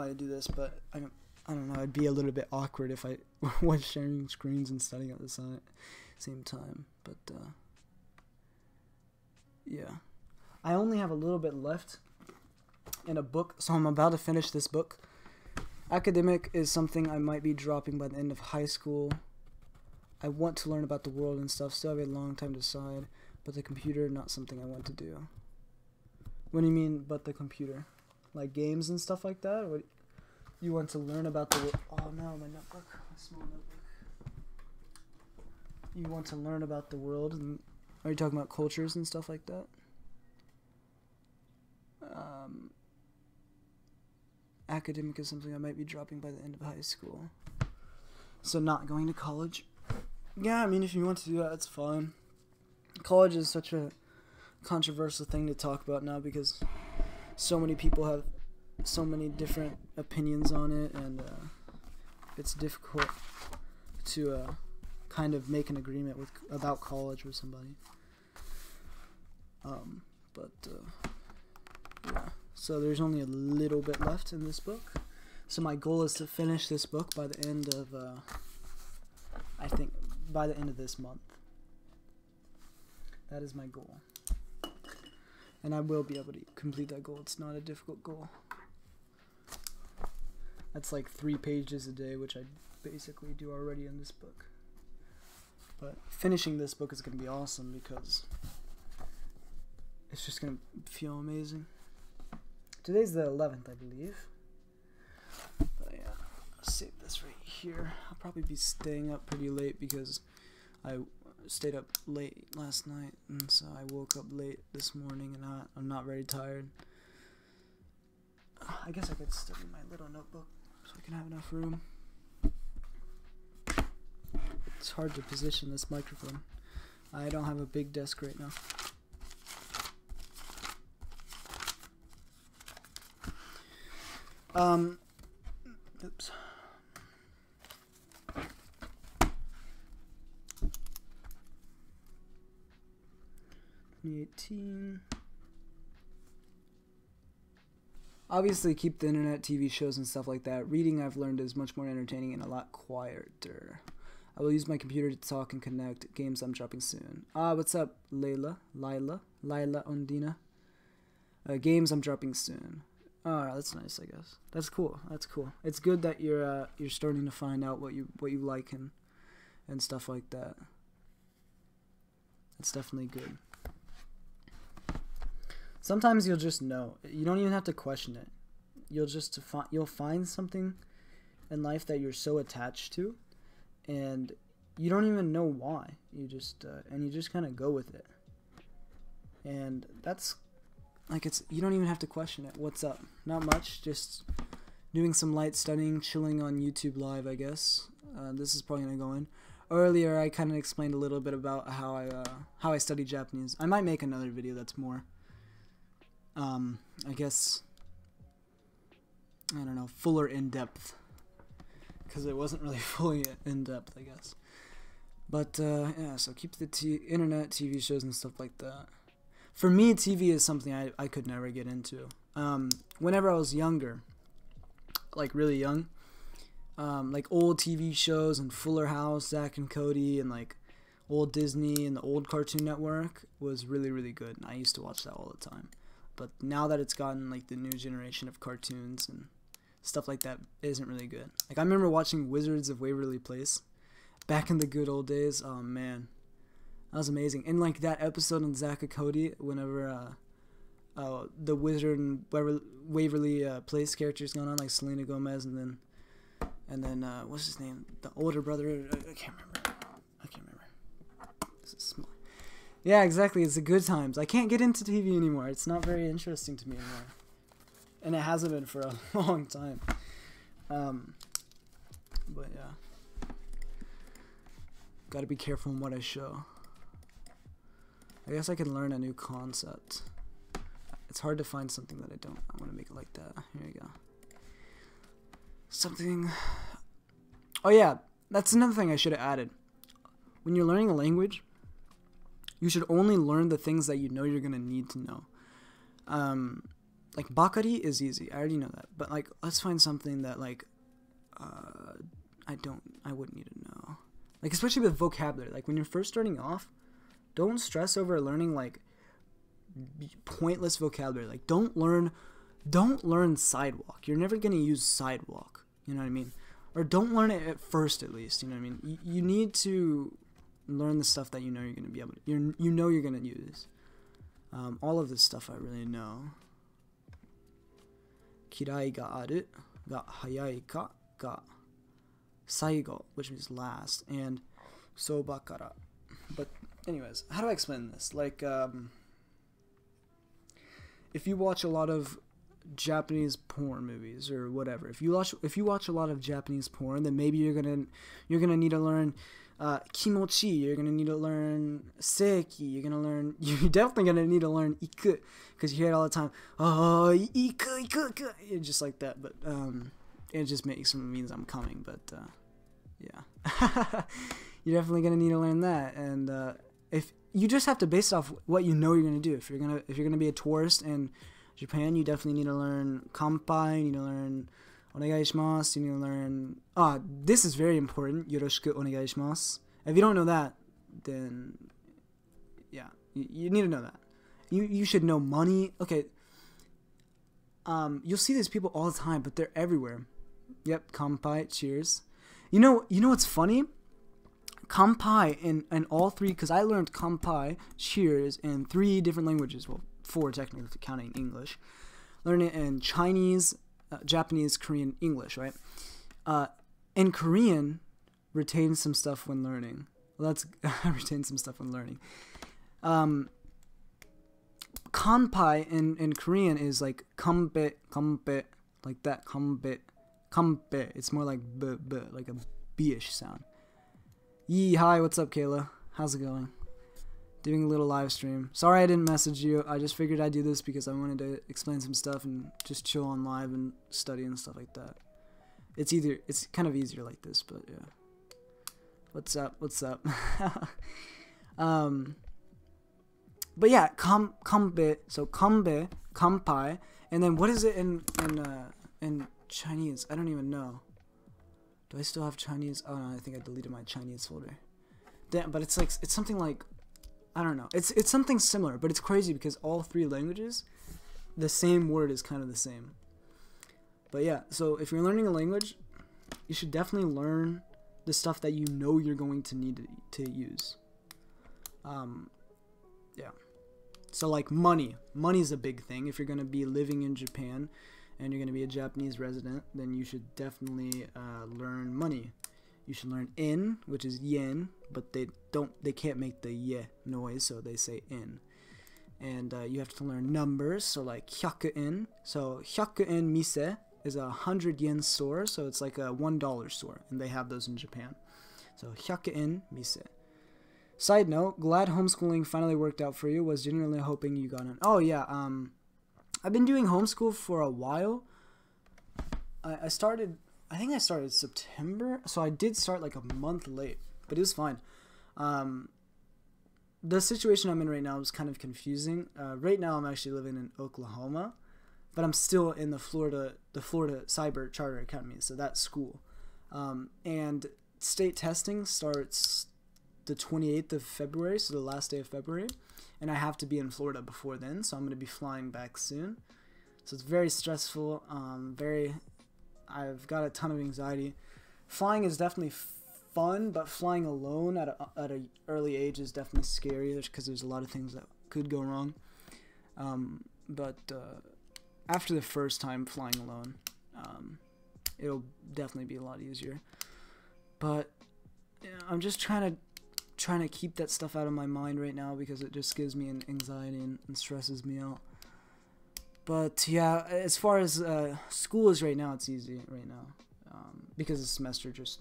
I do this, but I don't know. It'd be a little bit awkward if I was sharing screens and studying at the same time. But yeah, I only have a little bit left in a book, so I'm about to finish this book. Academic is something I might be dropping by the end of high school. I want to learn about the world and stuff, still have a long time to decide, but the computer, not something I want to do. What do you mean, but the computer? Like games and stuff like that? What, you want to learn about the world? Oh no, my notebook, my small notebook. You want to learn about the world, and are you talking about cultures and stuff like that? Academic is something I might be dropping by the end of high school. So not going to college. Yeah, I mean, if you want to do that, that's fine. College is such a controversial thing to talk about now because so many people have so many different opinions on it, and it's difficult to kind of make an agreement about college with somebody. Yeah. So there's only a little bit left in this book. So my goal is to finish this book by the end of, I think, by the end of this month. That is my goal. And I will be able to complete that goal. It's not a difficult goal. That's like 3 pages a day, which I basically do already in this book. But finishing this book is going to be awesome because it's just going to feel amazing. Today's the 11th, I believe. But yeah, I'll save this right here. I'll probably be staying up pretty late because I stayed up late last night, and so I woke up late this morning, and I'm not very tired. I guess I could study my little notebook so I can have enough room. It's hard to position this microphone. I don't have a big desk right now. Oops. Obviously, keep the internet, TV shows, and stuff like that. Reading, I've learned, is much more entertaining and a lot quieter. I will use my computer to talk and connect. Games I'm dropping soon. What's up, Lila Ondina? Games I'm dropping soon. Oh, that's nice, I guess. That's cool. That's cool. It's good that you're starting to find out what you like and stuff like that. That's definitely good. Sometimes you'll just know. You don't even have to question it. You'll find something in life that you're so attached to, and you don't even know why. You just kind of go with it. And that's like, you don't even have to question it. What's up? Not much. Just doing some light studying, chilling on YouTube Live, I guess. this is probably gonna go in. Earlier, I kind of explained a little bit about how I study Japanese. I might make another video that's more, I guess, I don't know, fuller in depth, because it wasn't really fully in depth, I guess. But yeah, so keep the internet, TV shows, and stuff like that. For me, TV is something I could never get into. Whenever I was younger, like really young, like old TV shows and Fuller House, Zack and Cody, and like old Disney and the old Cartoon Network was really, really good. And I used to watch that all the time. But now that it's gotten like the new generation of cartoons and stuff like that isn't really good. Like I remember watching Wizards of Waverly Place back in the good old days. Oh man, that was amazing. And like that episode in Zack and Cody, whenever the Wizard and Waverly Place characters going on, like Selena Gomez, and then what's his name? The older brother. I can't remember. This is small. Yeah, exactly. It's the good times. I can't get into TV anymore. It's not very interesting to me anymore, and it hasn't been for a long time. But yeah, gotta be careful in what I show. I guess I can learn a new concept. It's hard to find something that I don't. I want to make it like that. Here you go. Something. Oh yeah, that's another thing I should have added. When you're learning a language, you should only learn the things that you know you're gonna need to know. Like bakari is easy. I already know that. But like, let's find something that like, I wouldn't need to know. Like especially with vocabulary. Like when you're first starting off, don't stress over learning like pointless vocabulary. Like don't learn sidewalk. You're never gonna use sidewalk. You know what I mean? Or don't learn it at first, at least. You know what I mean? You need to learn the stuff that you know you're gonna be able to. You know you're gonna use. All of this stuff I really know. Kirai ga aru, ga hayai ka, ga saigo, which means last, and soba kara. But anyways, how do I explain this? Like, if you watch a lot of Japanese porn movies or whatever, if you watch a lot of Japanese porn, then maybe you're gonna need to learn kimochi. You're gonna need to learn seiki. You're definitely gonna need to learn iku, because you hear it all the time. Oh, iku, it's just like that. But it just means I'm coming. But yeah, you're definitely gonna need to learn that. And if you just have to base it off what you know you're gonna do. If you're gonna be a tourist in Japan, you definitely need to learn kanpai. You need to learn onegaishimasu. You need to learn. This is very important. Yoroshiku onegaishimasu. If you don't know that, then yeah, you need to know that. You should know money. Okay. You'll see these people all the time, but they're everywhere. Yep, kanpai. Cheers. You know what's funny? Kanpai in all three, because I learned kanpai, cheers, in 3 different languages. Well, 4 technically, counting English. Learned it in Chinese, Japanese, Korean, English, right? In Korean, retain some stuff when learning. Well, that's retain some stuff when learning. Kanpai in Korean is like kampe, like that, kampe. It's more like b, like a b-ish sound. Yee, hi, what's up, Kayla? How's it going? Doing a little live stream. Sorry I didn't message you. I just figured I'd do this because I wanted to explain some stuff and just chill on live and study and stuff like that. It's kind of easier like this, but yeah. What's up? But yeah, kambe. So kambe, kampai, and then what is it in Chinese? I don't even know. Do I still have Chinese? Oh no, I think I deleted my Chinese folder. Damn, but it's something like, I don't know. It's something similar, but it's crazy because all 3 languages, the same word is kind of the same. But yeah, so if you're learning a language, you should definitely learn the stuff that you know you're going to need to use. Yeah. So like money. Money's a big thing. If you're going to be living in Japan and you're going to be a Japanese resident, then you should definitely learn money. You should learn in, which is yen, but they can't make the ye noise, so they say in. And you have to learn numbers, so like 100 yen. So 100 yen mise is a 100 yen store, so it's like a $1 store, and they have those in Japan. So 100 yen mise. Side note, glad homeschooling finally worked out for you. Was genuinely hoping you got in. Oh yeah, I've been doing homeschool for a while. I think I started September, so I did start like a month late, but it was fine. The situation I'm in right now is kind of confusing. Right now I'm actually living in Oklahoma, but I'm still in the Florida Cyber Charter Academy, so that's school. And state testing starts the 28th of February, so the last day of February, and I have to be in Florida before then, so I'm going to be flying back soon. So it's very stressful, I've got a ton of anxiety. Flying is definitely fun, but flying alone at an early age is definitely scary, because there's a lot of things that could go wrong. But after the first time flying alone, it'll definitely be a lot easier. But yeah, I'm just trying to keep that stuff out of my mind right now, because it just gives me an anxiety and stresses me out. But yeah, as far as school is right now, it's easy right now, because the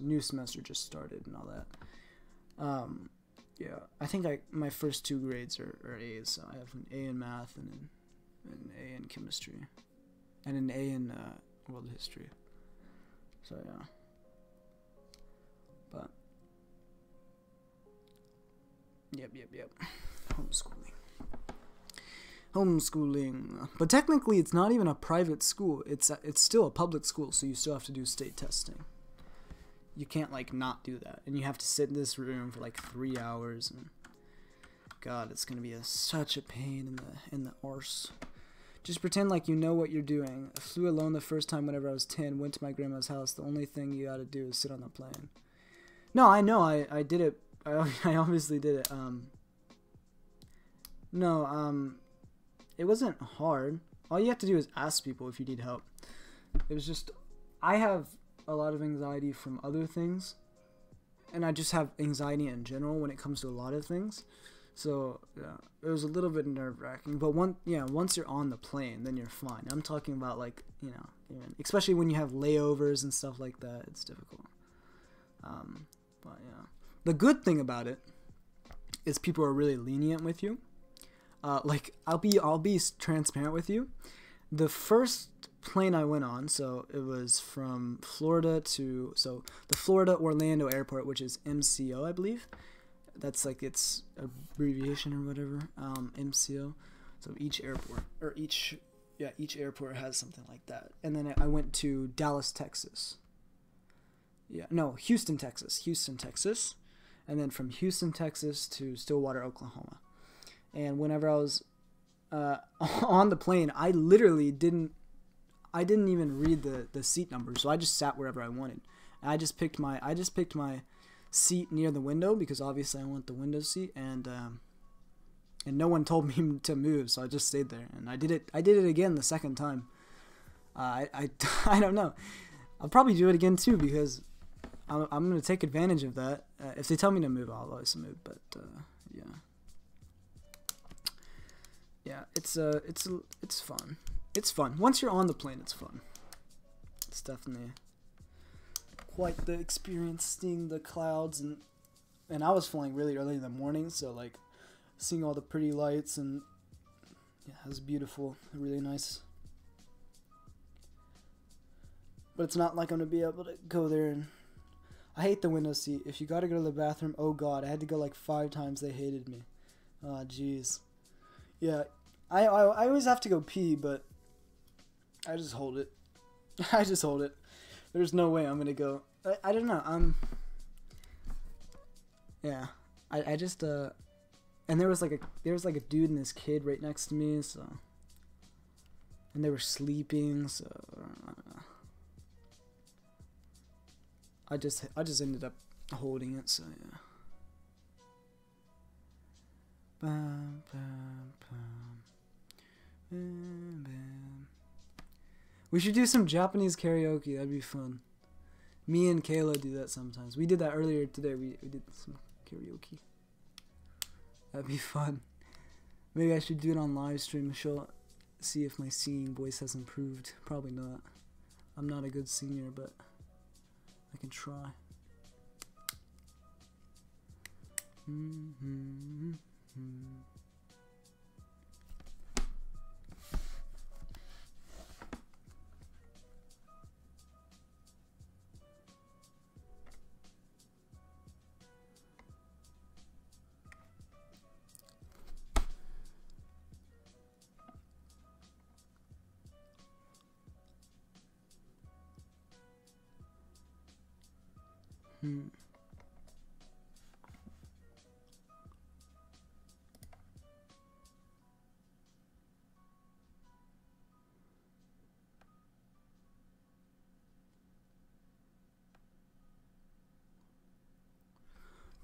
new semester just started and all that. Yeah, I think my first 2 grades are A's. So I have an A in math and an A in chemistry, and an A in world history. So yeah. But yep. Homeschooling. But technically it's not even a private school. It's still a public school, so you still have to do state testing. You can't like not do that, and you have to sit in this room for like 3 hours, and God, it's gonna be such a pain in the arse. Just pretend like you know what you're doing. I flew alone the first time whenever I was 10, went to my grandma's house. The only thing you gotta do is sit on the plane. No, I know, I did it. I obviously did it. It wasn't hard. All you have to do is ask people if you need help. It was just, I have a lot of anxiety from other things, and I just have anxiety in general when it comes to a lot of things. So yeah, it was a little bit nerve-wracking. But once you're on the plane, then you're fine. I'm talking about like, especially when you have layovers and stuff like that, it's difficult. But yeah, the good thing about it is people are really lenient with you. Like I'll be transparent with you. The first plane I went on, so it was from Florida to the Florida Orlando Airport, which is MCO, I believe. That's like its abbreviation or whatever. MCO. So each airport has something like that. And then I went to Dallas, Texas. Houston, Texas. And then from Houston, Texas to Stillwater, Oklahoma. And whenever I was on the plane, I literally didn't even read the seat number, so I just sat wherever I wanted. And I just picked my seat near the window, because obviously I want the window seat, and no one told me to move, so I just stayed there. And I did it again the second time. I don't know. I'll probably do it again too, because I'm gonna take advantage of that. If they tell me to move, I'll always move. But yeah. Yeah, it's fun. It's fun. Once you're on the plane, it's fun. It's definitely quite the experience, seeing the clouds, and I was flying really early in the morning, so like seeing all the pretty lights, and yeah, it was beautiful, really nice. But it's not like I'm gonna be able to go there, and I hate the window seat. If you gotta go to the bathroom, oh god, I had to go like 5 times. They hated me. Oh jeez. Yeah, I always have to go pee, but I just hold it. I just hold it. There's no way I'm gonna go. I don't know. Yeah. I just and there was like a dude and this kid right next to me, so, and they were sleeping, so I don't know. I just ended up holding it, so yeah. Bum, bum, bum. Bum, bum. We should do some Japanese karaoke. That'd be fun. Me and Kayla do that sometimes. We did that earlier today. We did some karaoke. That'd be fun. Maybe I should do it on live stream. See if my singing voice has improved. Probably not. I'm not a good singer, but I can try.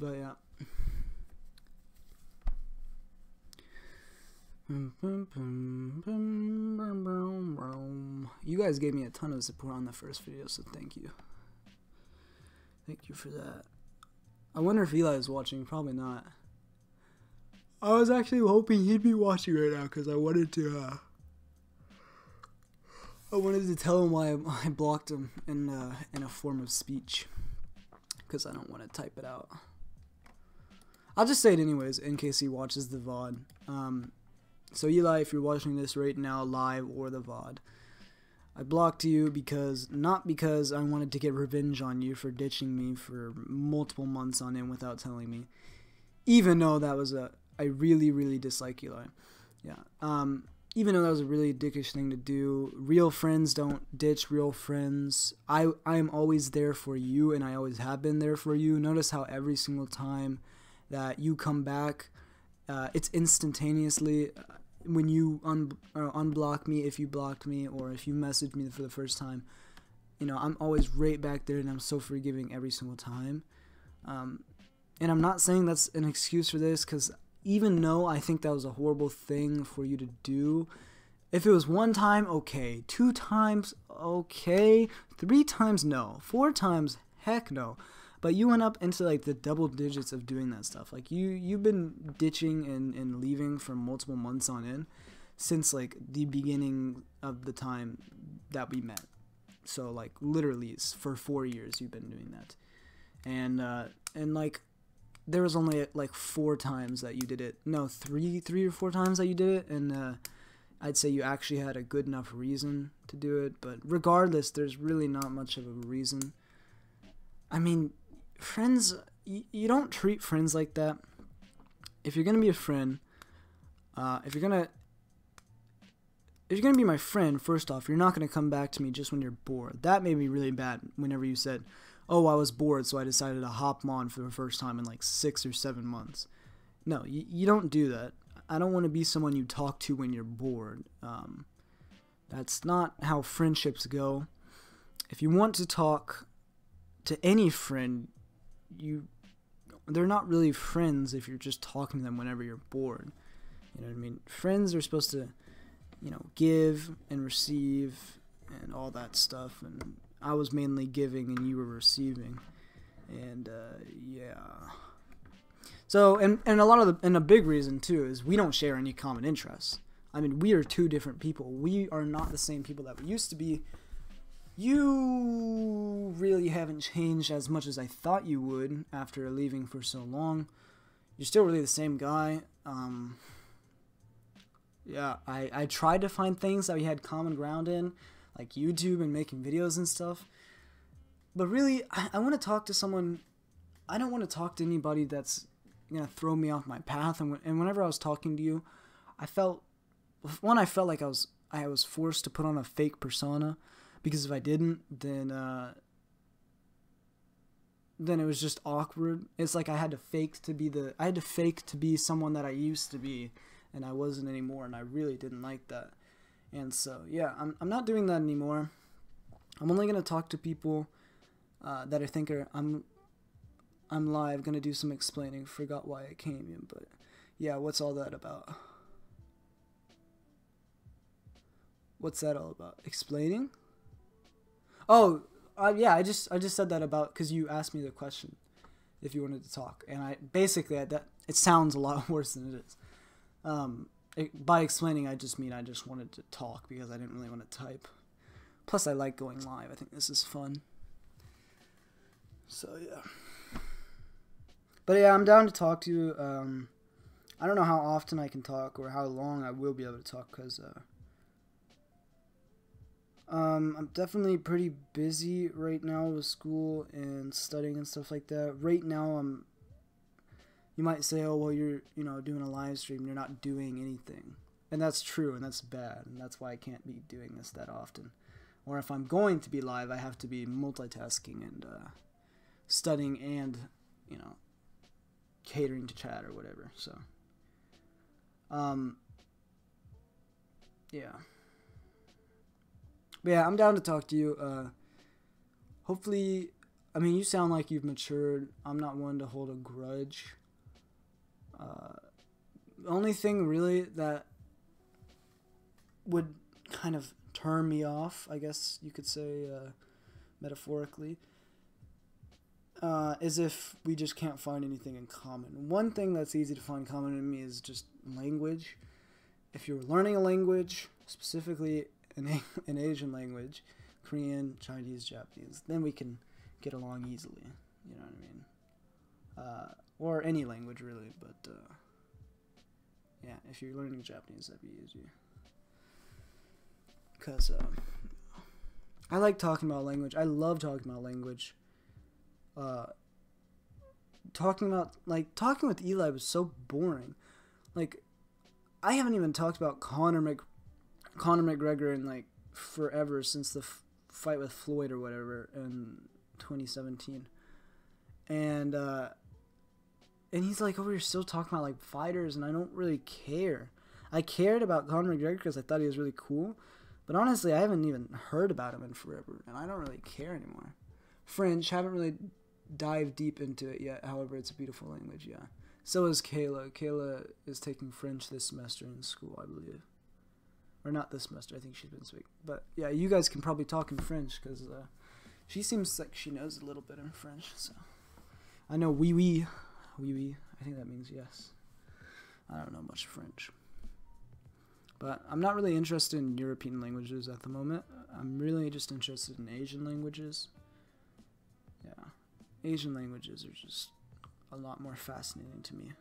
But yeah. You guys gave me a ton of support on the first video, so thank you. Thank you for that. I wonder if Eli is watching. Probably not. I was actually hoping he'd be watching right now because I wanted to tell him why I blocked him in a form of speech, because I don't want to type it out. I'll just say it anyways in case he watches the VOD. So Eli, if you're watching this right now live or the VOD, I blocked you not because I wanted to get revenge on you for ditching me for multiple months on end without telling me, even though that was I really, really dislike Eli. Yeah. Even though that was a really dickish thing to do. Real friends don't ditch real friends. I am always there for you, and I always have been there for you. Notice how every single time that you come back, it's instantaneously. When you unblock me, if you blocked me, or if you messaged me for the first time, you know, I'm always right back there, and I'm so forgiving every single time. And I'm not saying that's an excuse for this, because even though I think that was a horrible thing for you to do, if it was one time, okay. 2 times, okay. 3 times, no. 4 times, heck no. But you went up into like the double digits of doing that stuff. Like you've been ditching and leaving for multiple months on end since like the beginning of the time that we met. So like literally for 4 years you've been doing that. And like there was only like 4 times that you did it. No, 3 or 4 times that you did it, and I'd say you actually had a good enough reason to do it. But regardless, there's really not much of a reason. I mean, friends, you don't treat friends like that. If you're gonna be a friend, if you're gonna be my friend, first off, you're not gonna come back to me just when you're bored. That made me really bad whenever you said, oh, I was bored, so I decided to hop on for the first time in like 6 or 7 months. No, you don't do that. I don't want to be someone you talk to when you're bored. That's not how friendships go. If you want to talk to any friend, they're not really friends if you're just talking to them whenever you're bored. You know what I mean? Friends are supposed to, you know, give and receive and all that stuff, and I was mainly giving and you were receiving, and yeah. So and a big reason too is we don't share any common interests. I mean, we are 2 different people. We are not the same people that we used to be. You really haven't changed as much as I thought you would after leaving for so long. You're still really the same guy. Yeah, I tried to find things that we had common ground in, like YouTube and making videos and stuff. But really, I want to talk to someone. I don't want to talk to anybody that's going to throw me off my path. And whenever I was talking to you, I felt like I was forced to put on a fake persona. Because if I didn't, then it was just awkward. It's like I had to fake to be someone that I used to be, and I wasn't anymore, and I really didn't like that. And so yeah, I'm not doing that anymore. I'm only gonna talk to people that I think I'm live. Gonna do some explaining. Forgot why I came in, but yeah, what's all that about? What's that all about? Explaining? Oh, yeah, I just said that about because you asked me the question if you wanted to talk, and I basically it sounds a lot worse than it is. By explaining, I just mean I just wanted to talk because I didn't really want to type. Plus, I like going live. I think this is fun. So, yeah. But, yeah, I'm down to talk to you. I don't know how often I can talk or how long I will be able to talk because I'm definitely pretty busy right now with school and studying and stuff like that. Right now, you might say, oh, well, you're, doing a live stream. You're not doing anything. And that's true, and that's bad. And that's why I can't be doing this that often. Or if I'm going to be live, I have to be multitasking and studying and, catering to chat or whatever. So, yeah. But yeah, I'm down to talk to you. Hopefully, you sound like you've matured. I'm not one to hold a grudge. The only thing really that would kind of turn me off, I guess you could say, metaphorically, is if we just can't find anything in common. One thing that's easy to find common in me is just language. If you're learning a language, specifically an Asian language, Korean, Chinese, Japanese, then we can get along easily. You know what I mean? Or any language really, but yeah, if you're learning Japanese, that'd be easier. Because I like talking about language. I love talking about language. Talking with Eli was so boring. Like, I haven't even talked about Conor McGregor in forever, since the fight with Floyd or whatever in 2017. And he's over here still talking about fighters, and I don't really care. I cared about Conor McGregor because I thought he was really cool, but honestly, I haven't even heard about him in forever, and I don't really care anymore. French, haven't really dived deep into it yet. However, it's a beautiful language, yeah. So is Kayla. Kayla is taking French this semester in school, I believe. Or not this semester, I think she's been speaking. But yeah, you guys can probably talk in French, because she seems like she knows a little bit in French, so. I know oui oui. Oui oui. I think that means yes. I don't know much French. But I'm not really interested in European languages at the moment. I'm really just interested in Asian languages. Yeah. Asian languages are just a lot more fascinating to me.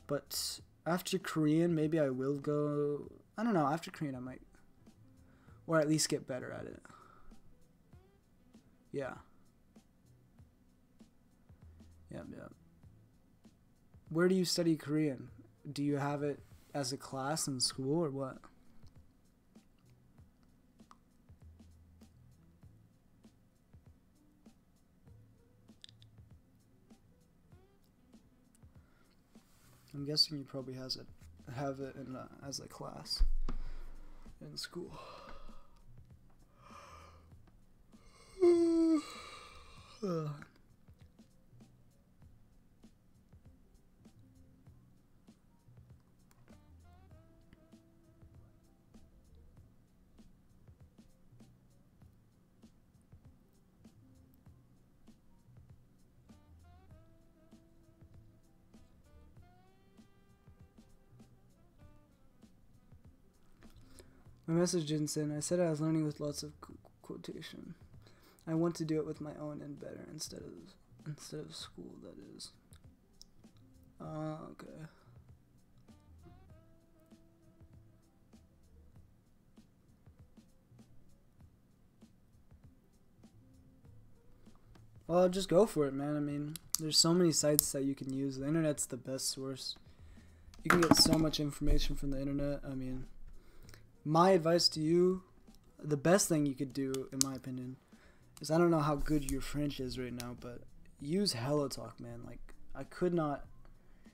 But after Korean, maybe I will go... I don't know, after Korean I might... Or at least get better at it. Yeah. Yeah. Where do you study Korean? Do you have it as a class in school or what? I'm guessing you probably have it in as a class in school. My message didn't send. I said I was learning with lots of quotation. I want to do it with my own and better instead of school. That is. Okay. Well, just go for it, man. There's so many sites that you can use. The internet's the best source. You can get so much information from the internet. My advice to you, the best thing you could do, in my opinion, is, I don't know how good your French is right now, but use HelloTalk, man. I could not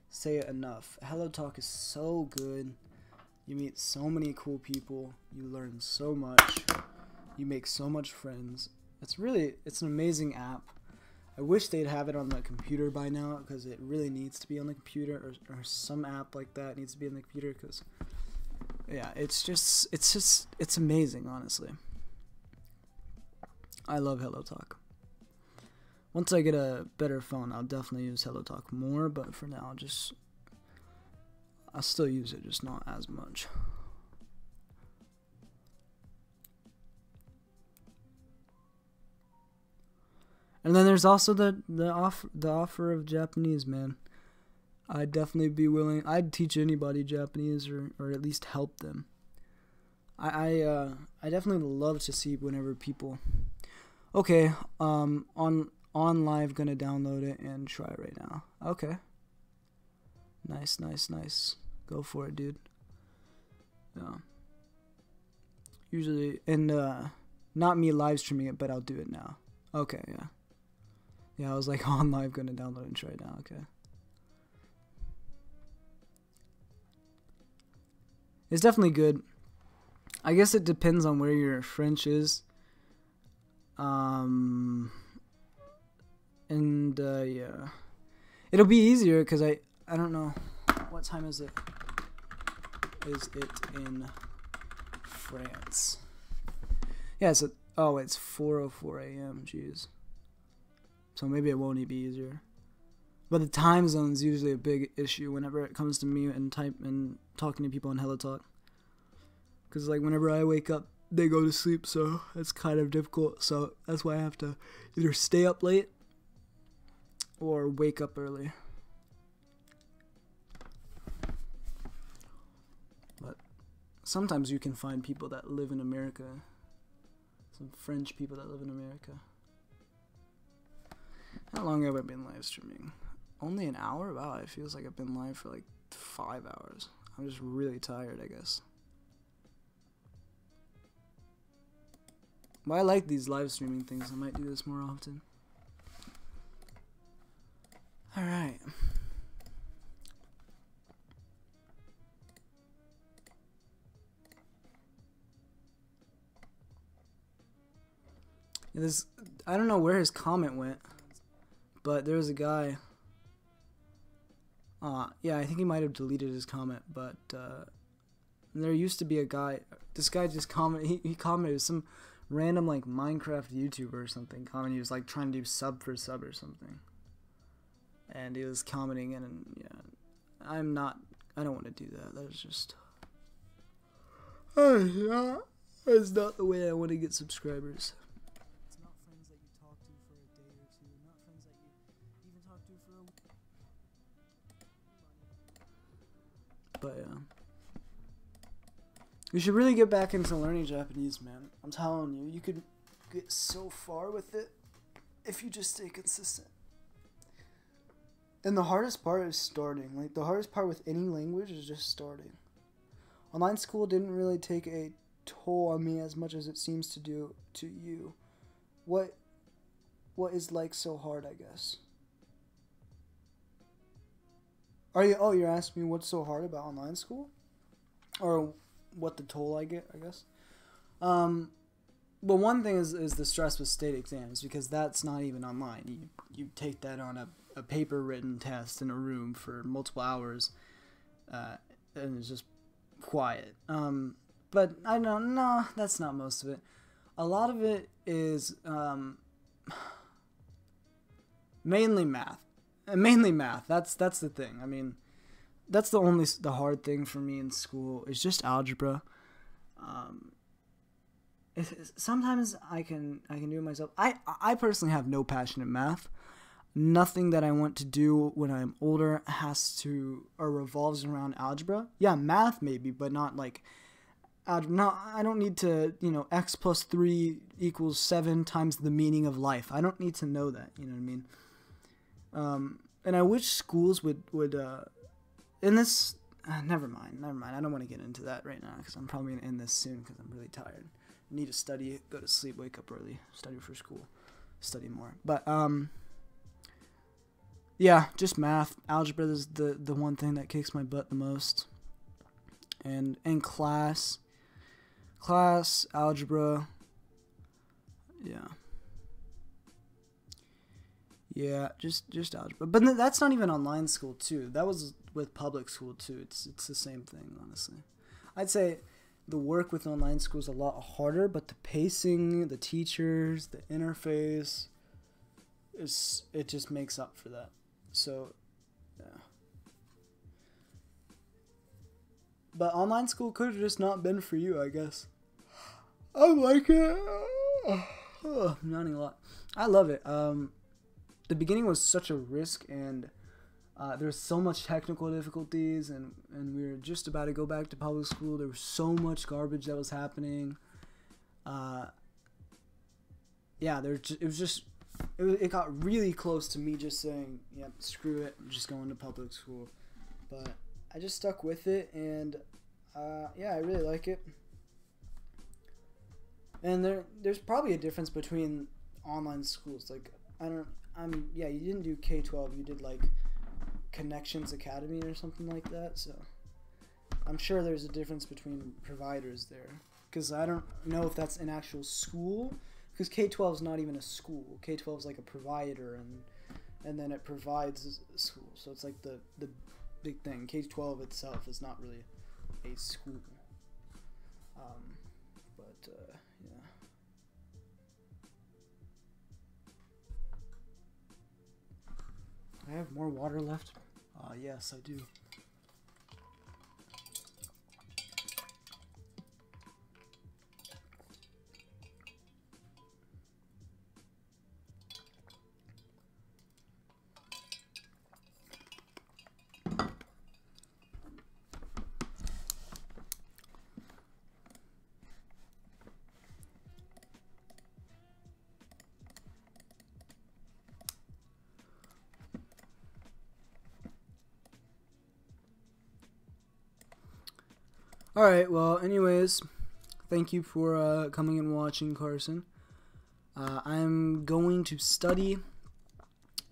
say it enough. HelloTalk is so good. You meet so many cool people. You learn so much. You make so much friends. It's an amazing app. I wish they'd have it on the computer by now, because it really needs to be on the computer, or some app like that needs to be on the computer, because... yeah, it's amazing, honestly. I love HelloTalk. Once I get a better phone, I'll definitely use HelloTalk more, but for now, I'll still use it, just not as much. And then there's also the offer of Japanese, man. I'd definitely be willing. I'd teach anybody Japanese or at least help them. I definitely love to see whenever people. Okay, on live, gonna download it and try it right now. Okay. Nice. Go for it, dude. Yeah. Usually, and not me live streaming it, but I'll do it now. Okay, yeah. Yeah, I was like on live, gonna download and try it now. Okay. It's definitely good. I guess it depends on where your French is. And yeah, it'll be easier because I don't know what time is it. Is it in France? Yeah, it's it's 4:04 a.m. Jeez. So maybe it won't be easier. But the time zone is usually a big issue whenever it comes to me and talking to people on HelloTalk. Because like whenever I wake up, they go to sleep, so it's kind of difficult. So that's why I have to either stay up late or wake up early. But sometimes you can find people that live in America. Some French people that live in America. How long have I been live streaming? Only an hour? Wow, it feels like I've been live for like 5 hours. I'm just really tired, I guess. But I like these live streaming things. I might do this more often. Alright. I don't know where his comment went, but there was a guy. Yeah, I think he might have deleted his comment, but there used to be a guy. This guy just commented. He commented some random like Minecraft YouTuber or something. He was like trying to do sub for sub or something, and he was commenting and yeah, I don't want to do that. That was just. That's not the way I want to get subscribers. It's not friends that you talk to for a day or two. Not friends that you even talk to for a week. But yeah. You should really get back into learning Japanese, man. I'm telling you, you could get so far with it if you just stay consistent. And the hardest part is starting. Like, the hardest part with any language is just starting. Online school didn't really take a toll on me as much as it seems to do to you. What is like so hard, I guess? You're asking me what's so hard about online school? Or what the toll I get, I guess. Well, one thing is the stress with state exams, because that's not even online. You take that on a paper written test in a room for multiple hours, and it's just quiet. But I don't know, that's not most of it. A lot of it is mainly math. Mainly math. That's the thing. I mean, that's the hard thing for me in school is just algebra. Sometimes I can do it myself. I personally have no passion in math. Nothing that I want to do when I'm older revolves around algebra. Yeah, math maybe, but not like algebra. No, I don't need to, x plus 3 equals 7 times the meaning of life. I don't need to know that, you know what I mean? And I wish schools would in this, never mind. I don't want to get into that right now because I'm probably going to end this soon because I'm really tired. I need to study, go to sleep, wake up early, study for school, study more. But, yeah, just math. Algebra is the one thing that kicks my butt the most. And class, algebra, yeah. Yeah, just algebra. But that's not even online school too. That was with public school too. It's the same thing, honestly. I'd say the work with online school is a lot harder, but the pacing, the teachers, the interface, it just makes up for that. So, yeah. But online school could have just not been for you, I guess. I like it. I'm yawning a lot. I love it. The beginning was such a risk, and there's so much technical difficulties, and we were just about to go back to public school. There was so much garbage that was happening. Yeah, it got really close to me just saying, "Yeah, screw it, I'm just going to public school." But I just stuck with it, and yeah, I really like it. And there's probably a difference between online schools. Like, yeah, you didn't do K-12, you did like Connections Academy or something like that. So I'm sure there's a difference between providers there, because I don't know if that's an actual school, because K-12 is not even a school. K-12 is like a provider, and then it provides a school. So it's like the big thing. K-12 itself is not really a school. Yeah. I have more water left. Yes, I do. Alright, well, anyways, thank you for coming and watching, Carson. I'm going to study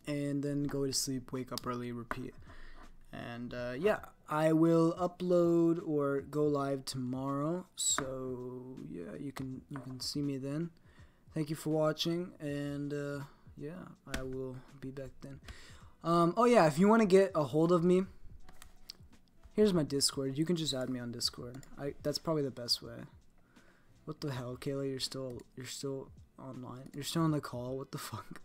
and then go to sleep, wake up early, repeat. And yeah, I will upload or go live tomorrow, so yeah, you can see me then. Thank you for watching, and yeah, I will be back then. Oh yeah, if you want to get a hold of me, here's my Discord. You can just add me on Discord. That's probably the best way. What the hell, Kayla? You're still online. You're still on the call. What the fuck?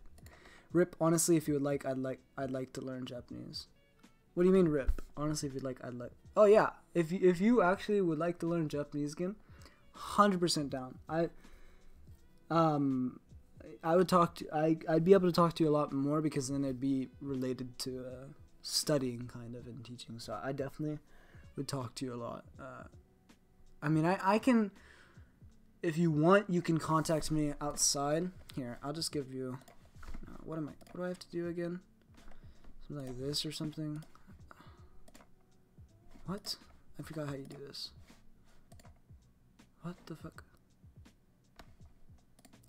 Rip. Honestly, if you would like, I'd like to learn Japanese. What do you mean, Rip? Honestly, if you'd like, I'd like. Oh yeah. If you actually would like to learn Japanese again, 100% down. I would talk to. I'd be able to talk to you a lot more, because then it'd be related to studying kind of and teaching. So I definitely would talk to you a lot. I mean, I can, if you want, you can contact me outside. Here, I'll just give you, what do I have to do again? Something like this or something. What? I forgot how you do this. What the fuck?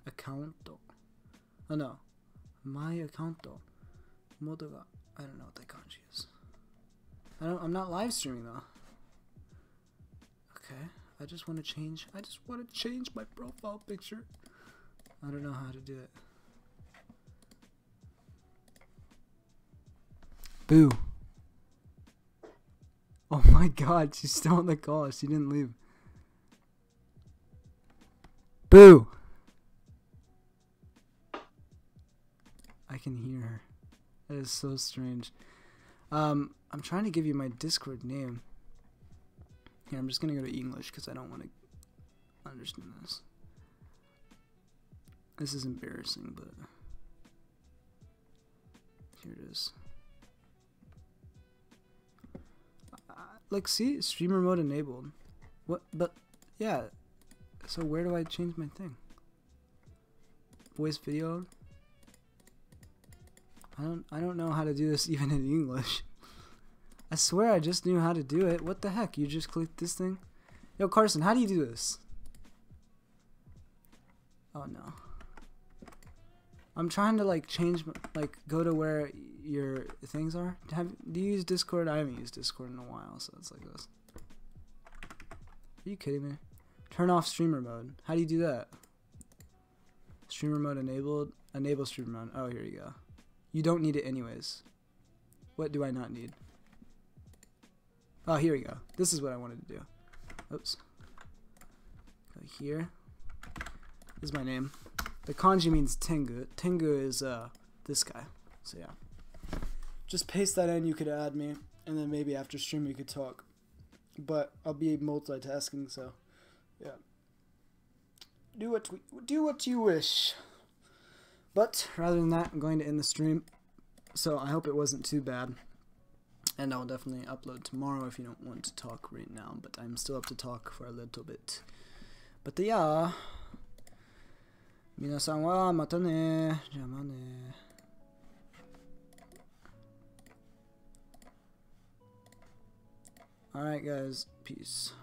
Accounto. Oh no. My accounto. Moto ga. I don't know what that kanji is. I'm not live streaming though. Okay. I just want to change my profile picture. I don't know how to do it. Boo. Oh my god, she's still on the call. She didn't leave. Boo. I can hear her. That is so strange. I'm trying to give you my Discord name. Here, I'm just gonna go to English because I don't want to understand this. This is embarrassing, but here it is. Like, see, streamer mode enabled. What? But yeah. So where do I change my thing? Voice video. I don't know how to do this even in English. I swear I just knew how to do it. What the heck? You just click this thing? Yo, Carson, how do you do this? Oh no. I'm trying to like change, like go to where your things are. Do you use Discord? I haven't used Discord in a while, so it's like this. Are you kidding me? Turn off streamer mode. How do you do that? Streamer mode enabled. Enable streamer mode. Oh, here you go. You don't need it anyways. What do I not need? Oh, here we go. This is what I wanted to do. Oops. Go here. This is my name. The kanji means Tengu. Tengu is this guy. So yeah. Just paste that in. You could add me, and then maybe after stream we could talk. But I'll be multitasking, so yeah. Do what you wish. But rather than that, I'm going to end the stream. So I hope it wasn't too bad. And I will definitely upload tomorrow if you don't want to talk right now. But I'm still up to talk for a little bit. But yeah. 皆さんはまたね。じゃあまあね。Alright guys, peace.